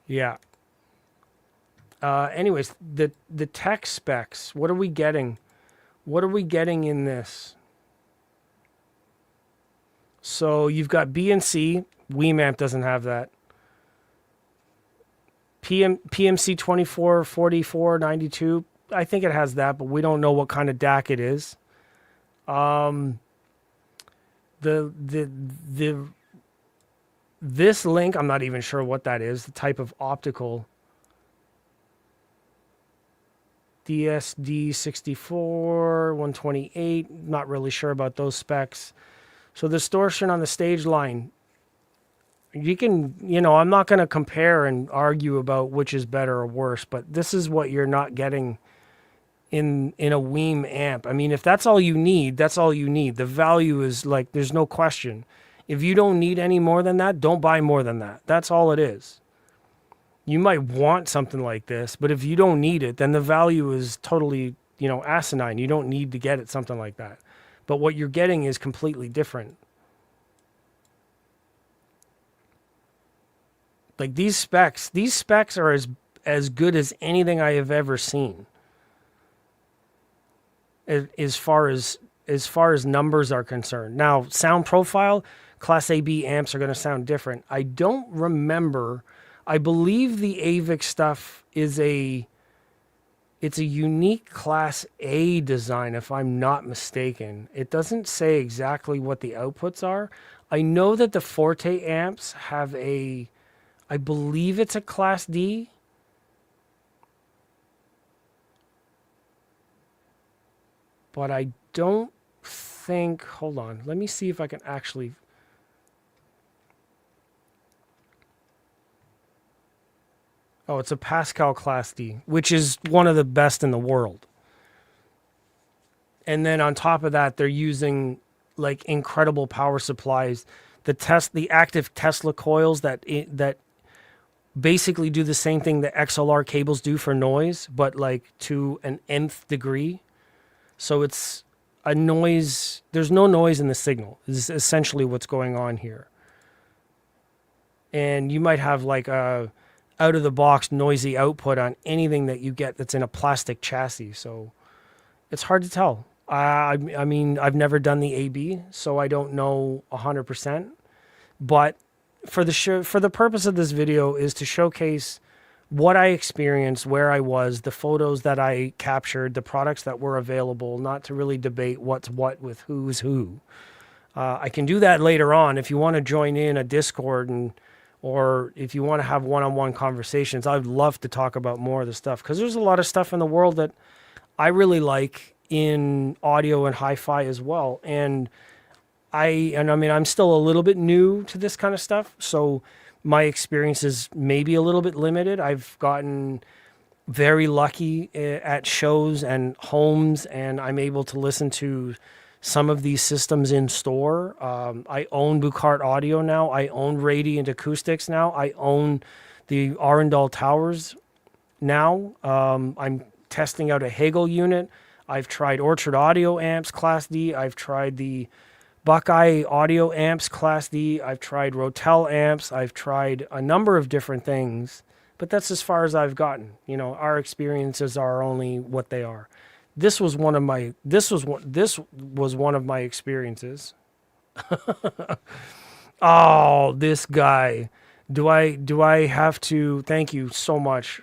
Yeah. Anyways, the tech specs. What are we getting? What are we getting in this? So you've got B and C. Weemamp doesn't have that. PMC 244492. I think it has that, but we don't know what kind of DAC it is. This link, I'm not even sure what that is. The type of optical. DSD 64 128. Not really sure about those specs. So distortion on the stage line. You can, I'm not going to compare and argue about which is better or worse, but this is what you're not getting in a Weem amp. I mean, if that's all you need, that's all you need. The value is like, there's no question. If you don't need any more than that, don't buy more than that. That's all it is. You might want something like this, but if you don't need it, then the value is totally, asinine. You don't need to get it, something like that. But what you're getting is completely different. Like these specs are as good as anything I have ever seen. As far as numbers are concerned. Now, sound profile, Class AB amps are going to sound different. I don't remember. I believe the Aavik stuff it's a unique Class A design, if I'm not mistaken. It doesn't say exactly what the outputs are. I know that the Forte amps have I believe it's a Class D. But I don't think, hold on, let me see if I can actually. Oh, it's a Pascal Class D, which is one of the best in the world. And then on top of that, they're using like incredible power supplies. The active Tesla coils that basically do the same thing that XLR cables do for noise, but like to an nth degree. So it's a noise. There's no noise in the signal. This is essentially what's going on here. And you might have like a out of the box noisy output on anything that you get that's in a plastic chassis. So it's hard to tell. I mean, I've never done the AB, so I don't know 100%. But for the purpose of this video is to showcase what I experienced, where I was, the photos that I captured, the products that were available, not to really debate what's what with who's who. I can do that later on if you want to join in a Discord or if you want to have one-on-one conversations. I'd love to talk about more of the stuff because there's a lot of stuff in the world that I really like in audio and hi-fi as well. And I mean, I'm still a little bit new to this kind of stuff, so my experience is maybe a little bit limited. I've gotten very lucky at shows and homes, and I'm able to listen to some of these systems in store. I own Bucart Audio now. I own Radiant Acoustics now. I own the Arundel Towers now. I'm testing out a Hegel unit. I've tried Orchard Audio amps, Class D. I've tried the Buckeye Audio amps, Class D. I've tried Rotel amps. I've tried a number of different things, but that's as far as I've gotten. Our experiences are only what they are. This was one of my experiences. Oh, this guy. Do I have to, thank you so much.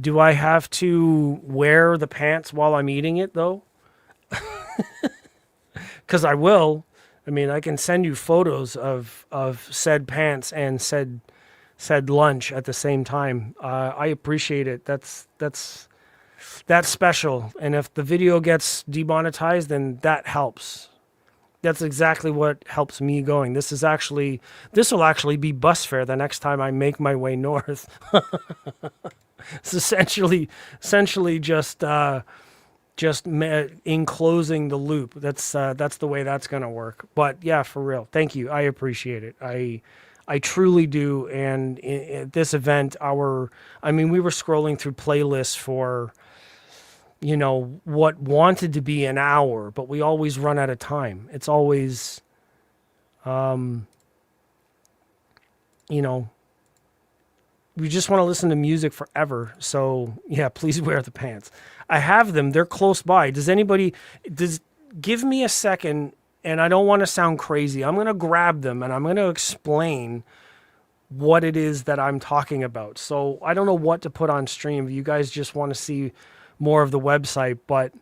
Do I have to wear the pants while I'm eating it though? Because I will. I mean, I can send you photos of said pants and said lunch at the same time. I appreciate it. That's special. And if the video gets demonetized, then that helps. That's exactly what helps me going. This will actually be bus fare the next time I make my way north. It's essentially just enclosing the loop. That's the way that's going to work. But yeah, for real. Thank you. I appreciate it. I truly do. And at this event, we were scrolling through playlists for, what wanted to be an hour, but we always run out of time. It's always, just want to listen to music forever. So yeah, please wear the pants. I have them. They're close by. Give me a second, and I don't want to sound crazy. I'm going to grab them and I'm going to explain what it is that I'm talking about. So I don't know what to put on stream. If you guys just want to see more of the website, but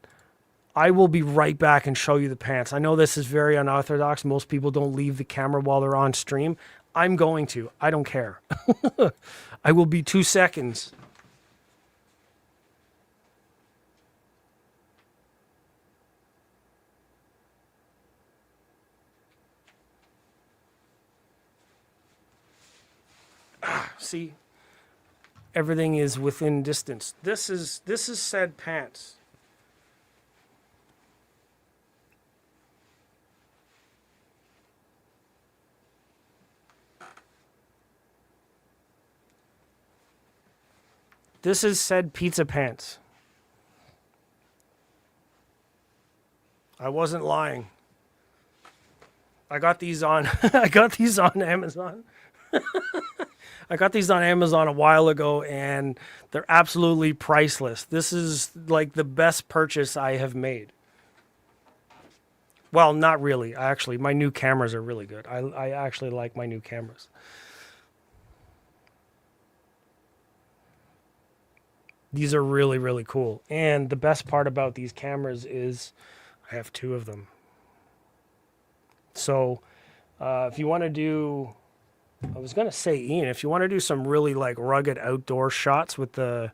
I will be right back and show you the pants. I know this is very unorthodox. Most people don't leave the camera while they're on stream. I'm going to. I don't care. I will be 2 seconds. See, everything is within distance. This is said pants. This is said pizza pants. I wasn't lying. I got these on I got these on Amazon. I got these on Amazon a while ago, and they're absolutely priceless. This is like the best purchase I have made. Well, not really. Actually, my new cameras are really good. I actually like my new cameras. These are really, really cool. And the best part about these cameras is I have 2 of them. So if you want to do... I was gonna say, Ian, if you want to do some really like rugged outdoor shots with the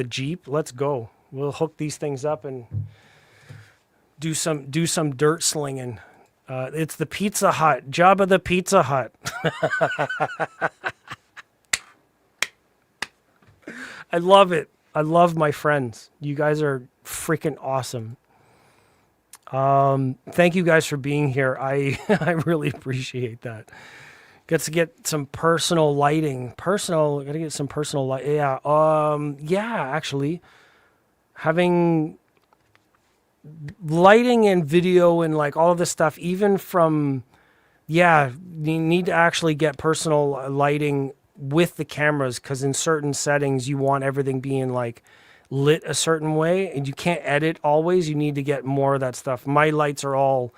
Jeep, let's go. We'll hook these things up and do some dirt slinging. It's the Pizza Hut, Jabba the Pizza Hut. I love it. I love my friends. You guys are freaking awesome. Thank you guys for being here. I really appreciate that. Gets to get some personal lighting. Gotta get some personal light. Yeah. Actually, having lighting and video and like all of this stuff, even from, you need to actually get personal lighting with the cameras, because in certain settings you want everything being like lit a certain way, and you can't edit always. You need to get more of that stuff. My lights are all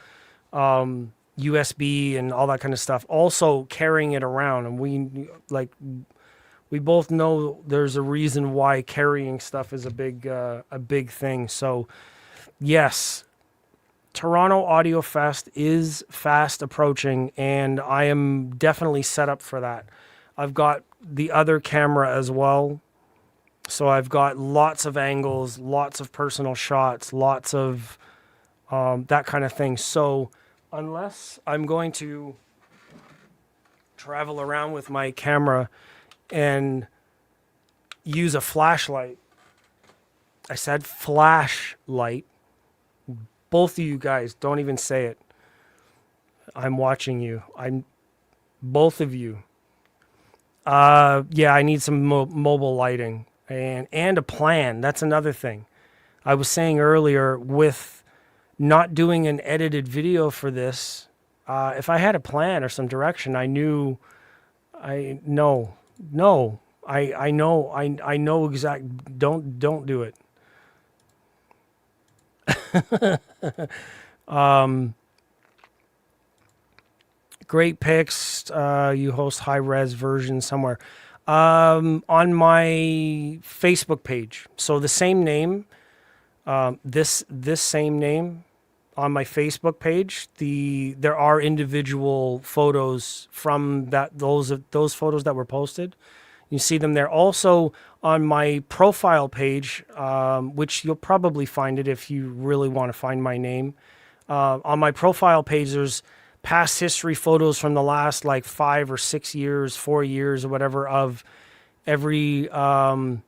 USB and all that kind of stuff. Also carrying it around, and we both know there's a reason why carrying stuff is a big thing. So yes, Toronto Audio Fest is fast approaching, and I am definitely set up for that. I've got the other camera as well, so I've got lots of angles, lots of personal shots, lots of that kind of thing. So unless I'm going to travel around with my camera and use a flashlight. I said flashlight. Both of you guys, don't even say it. I'm watching you. Both of you. I need some mobile lighting and a plan. That's another thing. I was saying earlier, with not doing an edited video for this, if I had a plan or some direction, I know exact. Don't do it. Great pics. You host high res version somewhere on my Facebook page. So the same name, this same name on my Facebook page. There are individual photos from those photos that were posted. You see them there. Also on my profile page, which you'll probably find it if you really want to find my name. On my profile page, there's past history photos from the last like 5 or 6 years, 4 years or whatever of every audio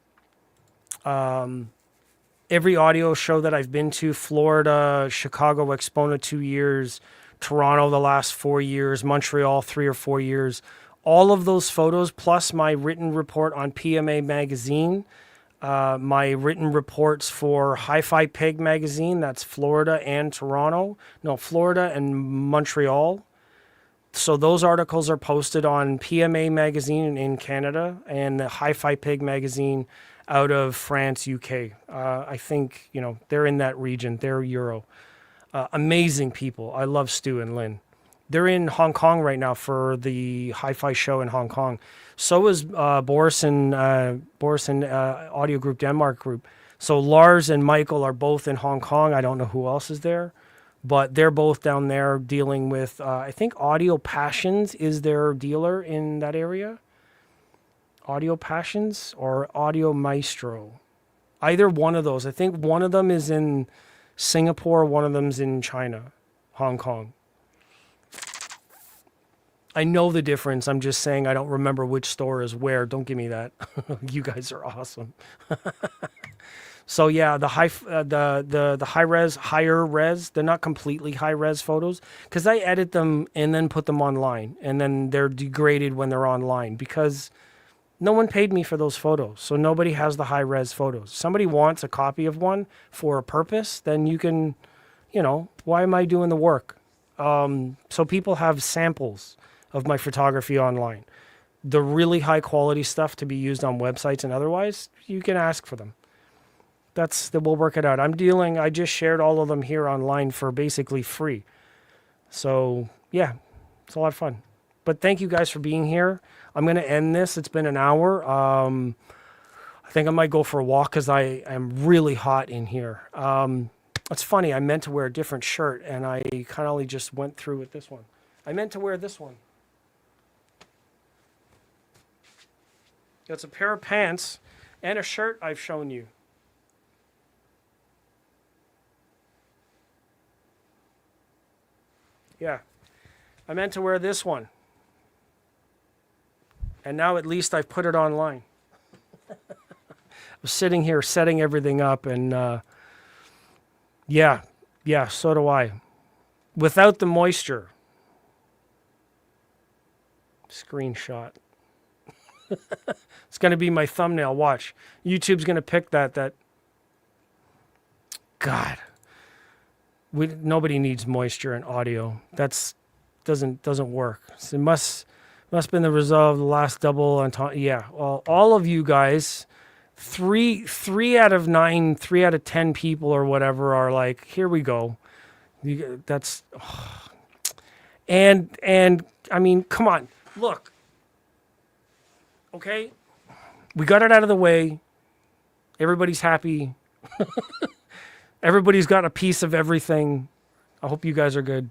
show that I've been to. Florida, Chicago, Expona 2 years, Toronto the last 4 years, Montreal 3 or 4 years. All of those photos, plus my written report on PMA Magazine, my written reports for Hi-Fi Pig Magazine, that's Florida and Toronto. No, Florida and Montreal. So those articles are posted on PMA magazine in Canada and the Hi-Fi Pig magazine out of France, UK. I think, they're in that region. They're Euro. Amazing people. I love Stu and Lynn. They're in Hong Kong right now for the Hi-Fi show in Hong Kong. So is Borresen Audio Group Denmark Group. So Lars and Michael are both in Hong Kong. I don't know who else is there, but they're both down there dealing with, I think Audio Passions is their dealer in that area. Audio Passions or Audio Maestro. Either one of those. I think one of them is in Singapore, one of them's in China, Hong Kong. I know the difference. I'm just saying I don't remember which store is where. Don't give me that. You guys are awesome. So yeah, the higher res, they're not completely high res photos because I edit them and then put them online, and then they're degraded when they're online because no one paid me for those photos. So nobody has the high res photos. Somebody wants a copy of one for a purpose, then you can, why am I doing the work? So people have samples of my photography online. The really high quality stuff to be used on websites and otherwise, you can ask for them. We'll work it out. I just shared all of them here online for basically free. So yeah, it's a lot of fun. But thank you guys for being here. I'm going to end this. It's been an hour. I think I might go for a walk because I am really hot in here. It's funny. I meant to wear a different shirt and I kind of only just went through with this one. I meant to wear this one. It's a pair of pants and a shirt I've shown you. Yeah, I meant to wear this one. And now at least I've put it online. I was sitting here setting everything up and yeah, so do I. Without the moisture. Screenshot. It's going to be my thumbnail. Watch. YouTube's going to pick that. God. Nobody needs moisture in audio. Doesn't work. So it must have been the result of the last double on top. Yeah. Well, all of you guys, three out of 9, 3 out of 10 people or whatever are like, here we go. And I mean, come on, look. Okay, we got it out of the way. Everybody's happy. Everybody's got a piece of everything. I hope you guys are good.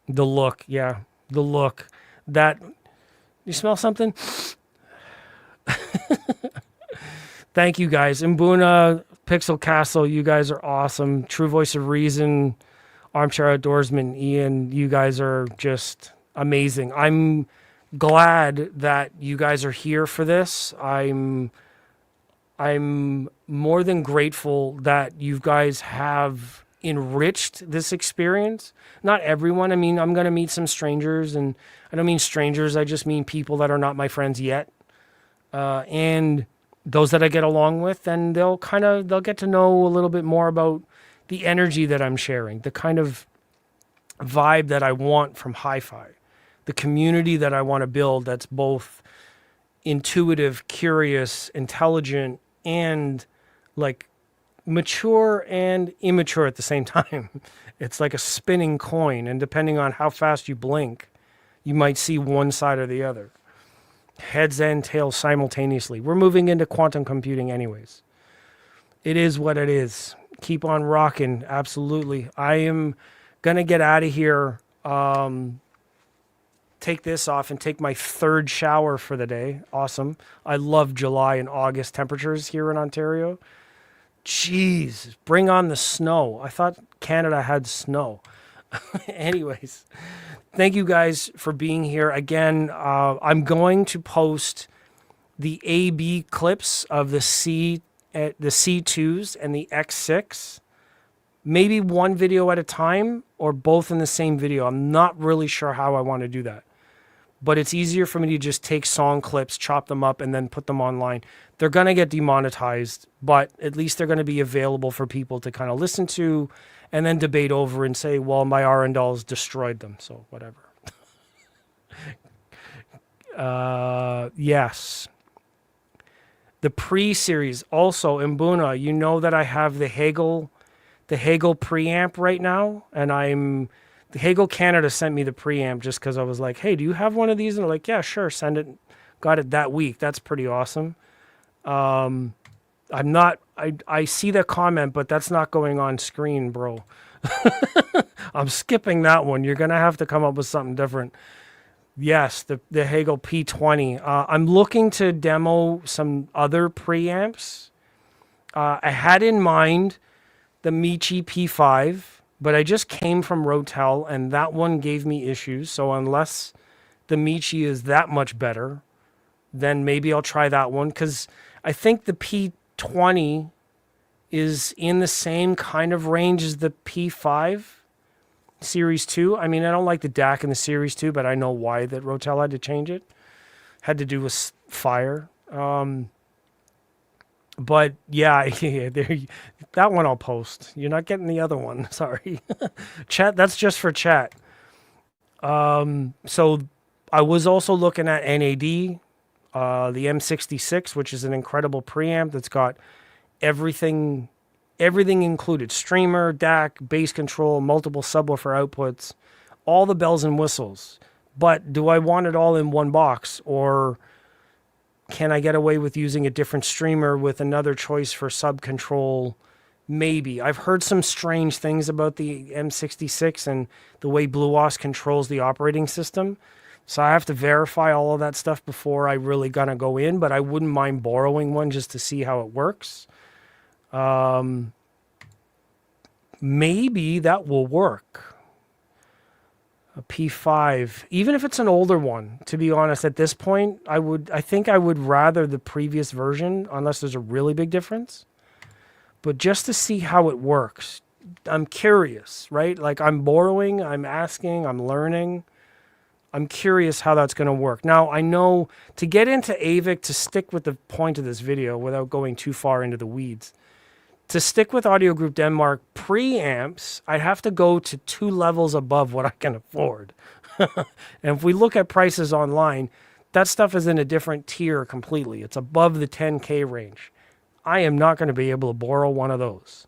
The look, yeah, the look. You smell something? Thank you guys. Mbuna, Pixel Castle, you guys are awesome. True Voice of Reason, Armchair Outdoorsman, Ian, you guys are just amazing. I'm glad that you guys are here for this. I'm more than grateful that you guys have enriched this experience. Not everyone. I mean, I'm going to meet some strangers, and I don't mean strangers. I just mean people that are not my friends yet. And those that I get along with, and they'll get to know a little bit more about the energy that I'm sharing, the kind of vibe that I want from hi-fi. The community that I want to build that's both intuitive, curious, intelligent, and like mature and immature at the same time. It's like a spinning coin, and depending on how fast you blink, you might see one side or the other. Heads and tails simultaneously. We're moving into quantum computing anyways. It is what it is. Keep on rocking. Absolutely. I am going to get out of here. Take this off and take my 3rd shower for the day. Awesome. I love July and August temperatures here in Ontario. Jeez, bring on the snow. I thought Canada had snow. Anyways, thank you guys for being here. Again, I'm going to post the A/B clips of the C2s and the X6. Maybe one video at a time or both in the same video. I'm not really sure how I want to do that. But it's easier for me to just take song clips, chop them up, and then put them online. They're going to get demonetized, but at least they're going to be available for people to kind of listen to and then debate over and say, well, my Arundels destroyed them, so whatever. Yes. The pre-series. Also, Mbuna, you know that I have the Hagel preamp right now, and the Hagel Canada sent me the preamp just because I was like, hey, do you have one of these? And they're like, yeah, sure, send it. Got it that week. That's pretty awesome. I see that comment, but that's not going on screen, bro. I'm skipping that one. You're going to have to come up with something different. Yes, the Hagel P20. I'm looking to demo some other preamps. I had in mind the Michi P5, but I just came from Rotel, and that one gave me issues. So unless the Michi is that much better, then maybe I'll try that one, because I think the P20 is in the same kind of range as the P5 Series 2. I mean, I don't like the DAC in the Series 2, but I know why that Rotel had to change it. Had to do with fire. But yeah, that one I'll post. You're not getting the other one. Sorry. Chat, that's just for chat. So I was also looking at NAD, the M66, which is an incredible preamp that's got everything included: streamer, DAC, bass control, multiple subwoofer outputs, all the bells and whistles. But do I want it all in one box, or can I get away with using a different streamer with another choice for sub control? Maybe. I've heard some strange things about the M66 and the way BlueOS controls the operating system. So I have to verify all of that stuff before I really gonna go in, but I wouldn't mind borrowing one just to see how it works. Maybe that will work. A P5, even if it's an older one, to be honest, at this point, I think I would rather the previous version, unless there's a really big difference. But just to see how it works, I'm curious, right? Like, I'm borrowing, I'm asking, I'm learning. I'm curious how that's going to work. Now, I know to get into Aavik, to stick with the point of this video without going too far into the weeds, to stick with Audio Group Denmark preamps, I'd have to go to 2 levels above what I can afford. And if we look at prices online, that stuff is in a different tier completely. It's above the 10K range. I am not going to be able to borrow one of those.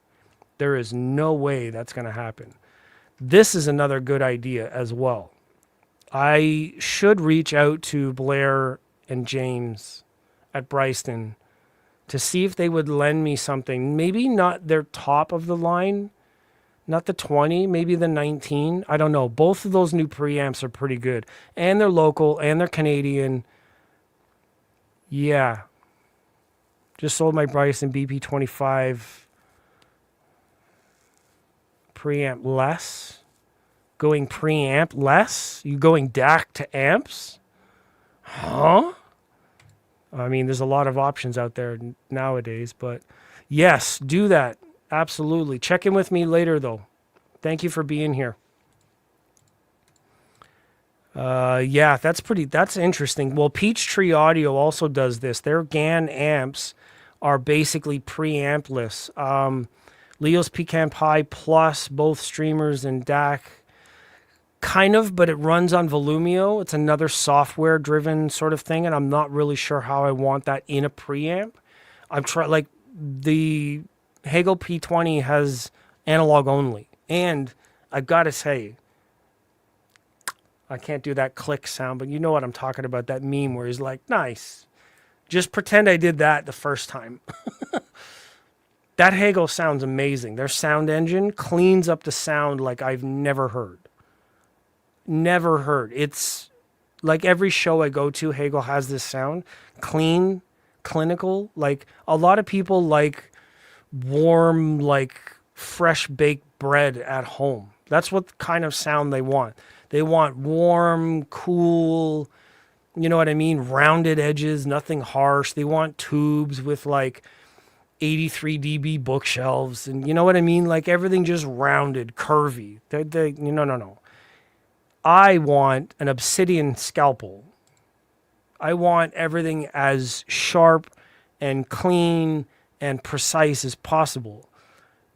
There is no way that's going to happen. This is another good idea as well. I should reach out to Blair and James at Borresen to see if they would lend me something. Maybe not their top of the line, not the 20, maybe the 19. I don't know. Both of those new preamps are pretty good. And they're local, and they're Canadian. Yeah. Just sold my Borresen BP25 preamp less. Going preamp less? You going DAC to amps? Huh? I mean, there's a lot of options out there nowadays, but yes, do that. Absolutely. Check in with me later, though. Thank you for being here. Yeah, that's interesting. Well, Peachtree Audio also does this. Their GAN amps are basically preampless. Leo's Pcamp High Plus, both streamers and DAC. Kind of, but it runs on Volumio. It's another software-driven sort of thing, and I'm not really sure how I want that in a preamp. I've tried, like, the Hagel P20 has analog only, and I've got to say, I can't do that click sound, but you know what I'm talking about, that meme where he's like, nice. Just pretend I did that the first time. That Hagel sounds amazing. Their sound engine cleans up the sound like I've never heard. Never heard. It's like every show I go to, Hagel has this sound. Clean, clinical. Like, a lot of people like warm, like fresh baked bread at home. That's what kind of sound they want. They want warm, cool, you know what I mean? Rounded edges, nothing harsh. They want tubes with like 83 dB bookshelves. And you know what I mean? Like everything just rounded, curvy. No. I want an obsidian scalpel. I want everything as sharp and clean and precise as possible,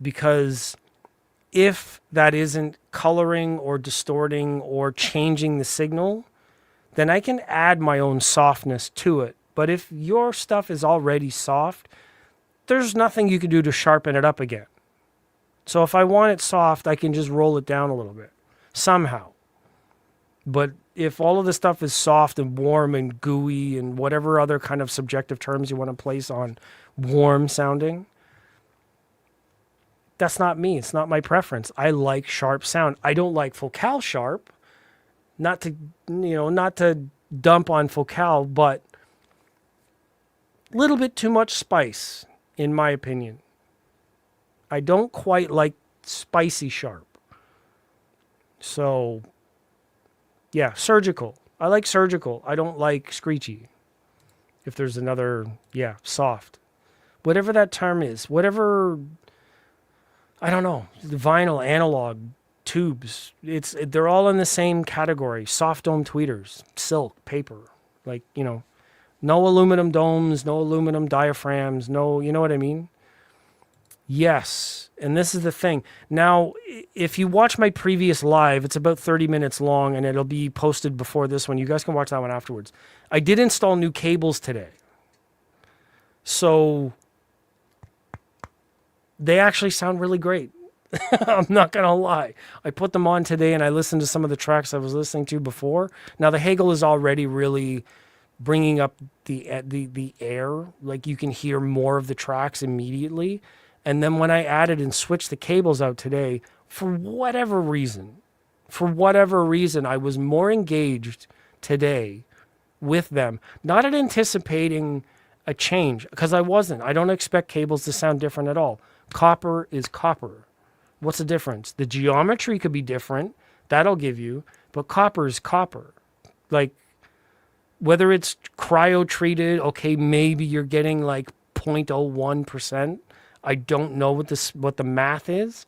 because if that isn't coloring or distorting or changing the signal, then I can add my own softness to it. But if your stuff is already soft, there's nothing you can do to sharpen it up again. So if I want it soft, I can just roll it down a little bit somehow. But if all of the stuff is soft and warm and gooey and whatever other kind of subjective terms you want to place on warm sounding, that's not me. It's not my preference. I like sharp sound. I don't like focal sharp. Not to dump on focal, but a little bit too much spice, in my opinion. I don't quite like spicy sharp. So, yeah, surgical. I like surgical. I don't like screechy. If there's another, soft. Whatever that term is. Whatever, I don't know. Vinyl, analog, tubes. They're all in the same category. Soft dome tweeters, silk, paper. Like, no aluminum domes, no aluminum diaphragms, no, you know what I mean? Yes, and this is the thing. Now, if you watch my previous live, it's about 30 minutes long, and it'll be posted before this one. You guys can watch that one afterwards. I did install new cables today. So, they actually sound really great. I'm not going to lie. I put them on today, and I listened to some of the tracks I was listening to before. Now, the Hagel is already really bringing up the air. Like, you can hear more of the tracks immediately. And then when I added and switched the cables out today, for whatever reason, I was more engaged today with them. Not at anticipating a change, because I wasn't. I don't expect cables to sound different at all. Copper is copper. What's the difference? The geometry could be different. That'll give you. But copper is copper. Like, whether it's cryo-treated, okay, maybe you're getting like 0.01%. I don't know what the math is.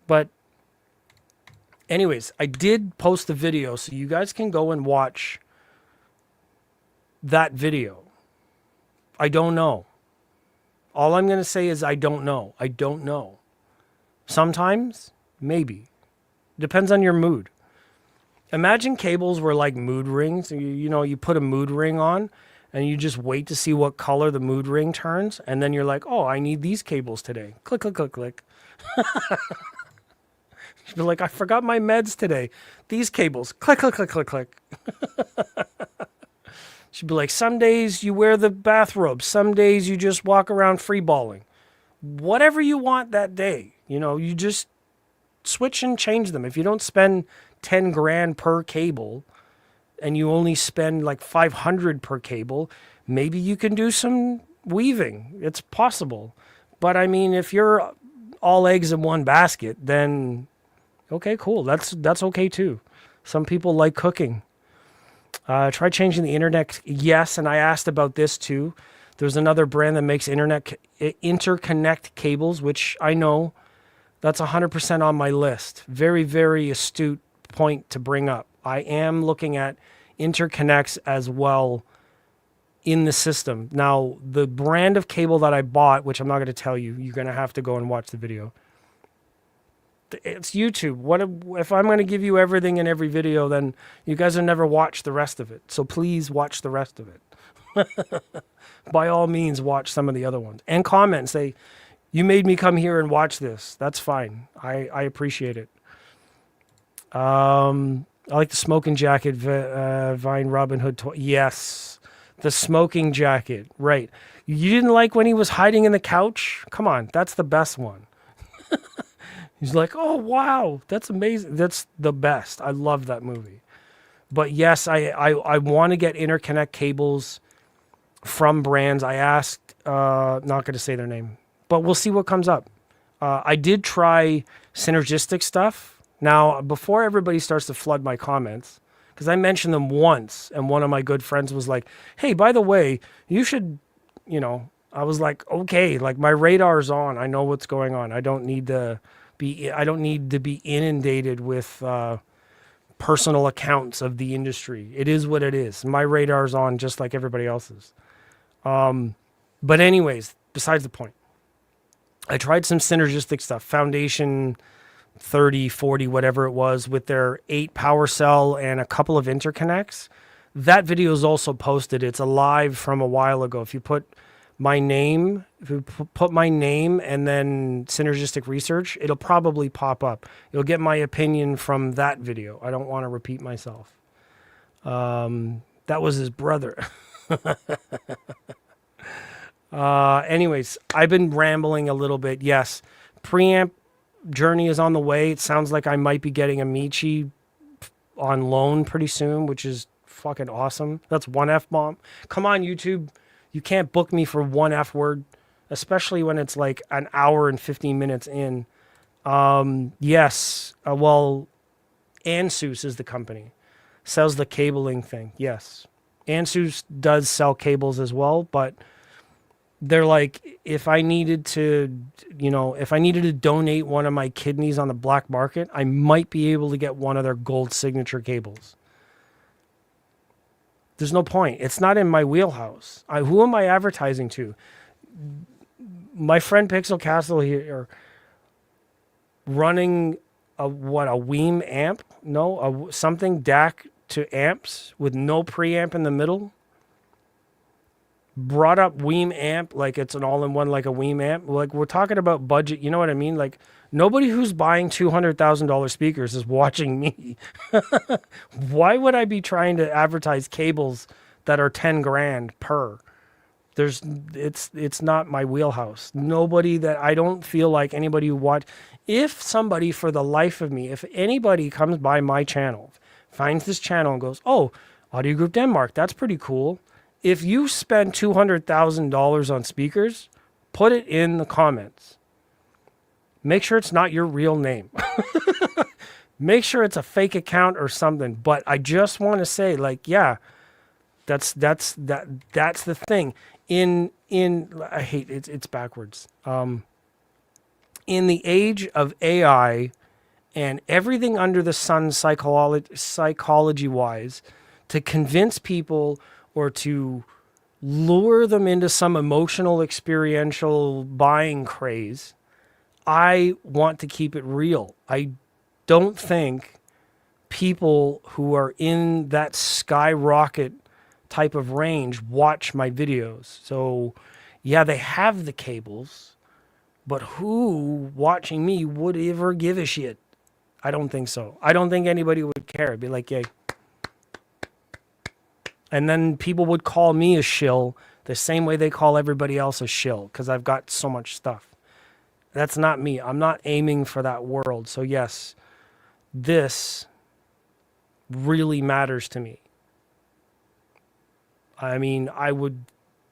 But anyways, I did post a video, so you guys can go and watch that video. I don't know. All I'm going to say is I don't know. I don't know. Sometimes, maybe. Depends on your mood. Imagine cables were like mood rings. You put a mood ring on, and you just wait to see what color the mood ring turns, and then you're like, oh, I need these cables today. Click, click, click, click. You'd be like, I forgot my meds today. These cables. Click, click, click, click, click. She'd be like, some days you wear the bathrobe. Some days you just walk around freeballing. Whatever you want that day. You just switch and change them. If you don't spend 10 grand per cable and you only spend like 500 per cable, maybe you can do some weaving. It's possible. But I mean, if you're all eggs in one basket, then okay, cool. That's okay too. Some people like cooking. Try changing the internet. Yes, and I asked about this too. There's another brand that makes interconnect cables, which I know that's 100% on my list. Very, very astute point to bring up. I am looking at interconnects as well in the system. Now, the brand of cable that I bought, which I'm not going to tell you, you're going to have to go and watch the video. It's YouTube. What if I'm going to give you everything in every video, then you guys will never watch the rest of it. So please watch the rest of it. By all means, watch some of the other ones. And comment and say, you made me come here and watch this. That's fine. I appreciate it. I like the smoking jacket, Vine Robin Hood. Yes, the smoking jacket. Right. You didn't like when he was hiding in the couch? Come on, that's the best one. He's like, oh, wow, that's amazing. That's the best. I love that movie. But yes, I want to get interconnect cables from brands. I asked, not going to say their name, but we'll see what comes up. I did try synergistic stuff. Now, before everybody starts to flood my comments, because I mentioned them once, and one of my good friends was like, hey, by the way, you should, I was like, okay, like my radar's on. I know what's going on. I don't need to be inundated with personal accounts of the industry. It is what it is. My radar's on just like everybody else's. But anyways, besides the point, I tried some synergistic stuff, foundation, 30, 40, whatever it was, with their 8 power cell and a couple of interconnects. That video is also posted. It's alive from a while ago. If you put my name, and then Synergistic Research, it'll probably pop up. You'll get my opinion from that video. I don't want to repeat myself. That was his brother. Anyways, I've been rambling a little bit. Yes, preamp journey is on the way. It sounds like I might be getting a Michi on loan pretty soon, which is fucking awesome. That's one F-bomb. Come on, YouTube. You can't book me for one F word, especially when it's like an hour and 15 minutes in. Yes. Well, Ansuz is the company. Sells the cabling thing. Yes. Ansuz does sell cables as well, but they're like, if I needed to donate one of my kidneys on the black market, I might be able to get one of their gold signature cables. There's no point. It's not in my wheelhouse. Who am I advertising to? My friend Pixel Castle here running a Weem amp? No, something DAC to amps with no preamp in the middle. Brought up Weem amp like it's an all-in-one, like a Weem amp. Like, we're talking about budget. You know what I mean? Like, nobody who's buying $200,000 speakers is watching me. Why would I be trying to advertise cables that are 10 grand per? It's not my wheelhouse. I don't feel like anybody who if somebody, for the life of me, if anybody comes by my channel, finds this channel and goes, oh, Audio Group Denmark, that's pretty cool. If you spend $200,000 on speakers, put it in the comments. Make sure it's not your real name. Make sure it's a fake account or something. But I just want to say, like, yeah, that's the thing. I hate it. It's backwards. In the age of AI and everything under the sun, psychology wise, to convince people or to lure them into some emotional, experiential buying craze, I want to keep it real. I don't think people who are in that skyrocket type of range watch my videos. So, yeah, they have the cables, but who watching me would ever give a shit? I don't think so. I don't think anybody would care. It'd be like, yay. And then people would call me a shill the same way they call everybody else a shill because I've got so much stuff. That's not me. I'm not aiming for that world. So yes, this really matters to me. I mean, I would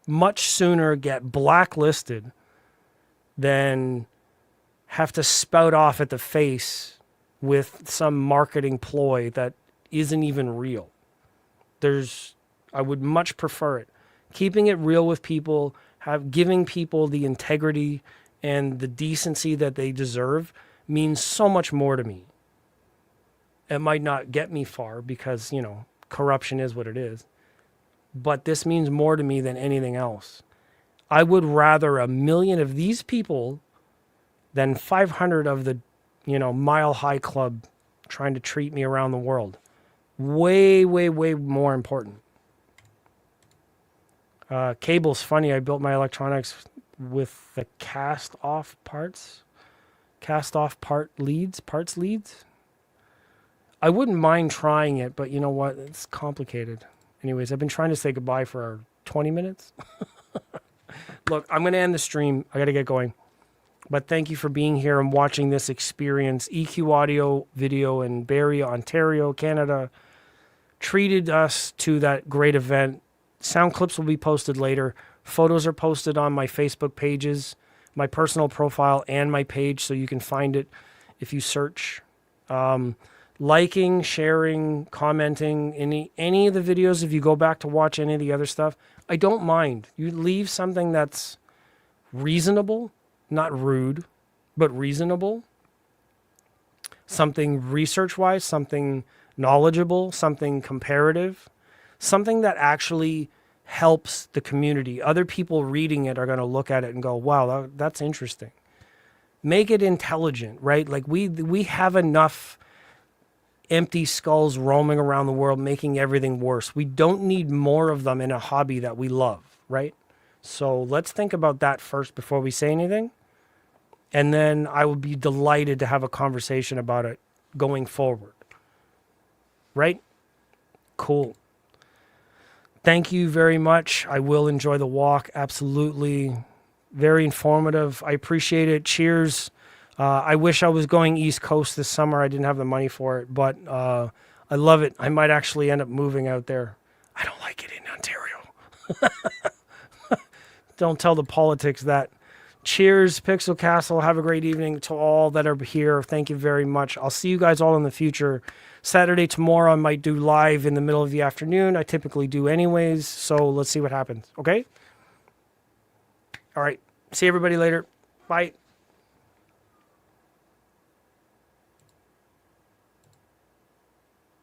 much sooner get blacklisted than have to spout off at the face with some marketing ploy that isn't even real. I would much prefer it. Keeping it real with people, giving people the integrity and the decency that they deserve means so much more to me. It might not get me far because, corruption is what it is. But this means more to me than anything else. I would rather 1 million of these people than 500 of the, Mile High Club trying to treat me around the world. Way, way, way more important. Cable's funny. I built my electronics with the cast-off parts. Cast-off parts leads. I wouldn't mind trying it, but you know what? It's complicated. Anyways, I've been trying to say goodbye for 20 minutes. Look, I'm going to end the stream. I got to get going. But thank you for being here and watching this experience. EQ Audio Video in Barrie, Ontario, Canada, treated us to that great event. Sound clips will be posted later. Photos are posted on my Facebook pages, my personal profile, and my page, so you can find it if you search. Liking, sharing, commenting, any of the videos, if you go back to watch any of the other stuff, I don't mind. You leave something that's reasonable, not rude, but reasonable. Something research-wise, something knowledgeable, something comparative, something that actually helps the community. Other people reading it are going to look at it and go, wow, that's interesting. Make it intelligent, right? Like we have enough empty skulls roaming around the world making everything worse. We don't need more of them in a hobby that we love, right? So let's think about that first before we say anything. And then I would be delighted to have a conversation about it going forward. Right? Cool. Thank you very much. I will enjoy the walk. Absolutely. Very informative. I appreciate it. Cheers. I wish I was going East Coast this summer. I didn't have the money for it, but I love it. I might actually end up moving out there. I don't like it in Ontario. Don't tell the politics that. Cheers, Pixel Castle. Have a great evening to all that are here. Thank you very much. I'll see you guys all in the future. Saturday, tomorrow, I might do live in the middle of the afternoon. I typically do anyways, so let's see what happens, okay? All right. See everybody later. Bye.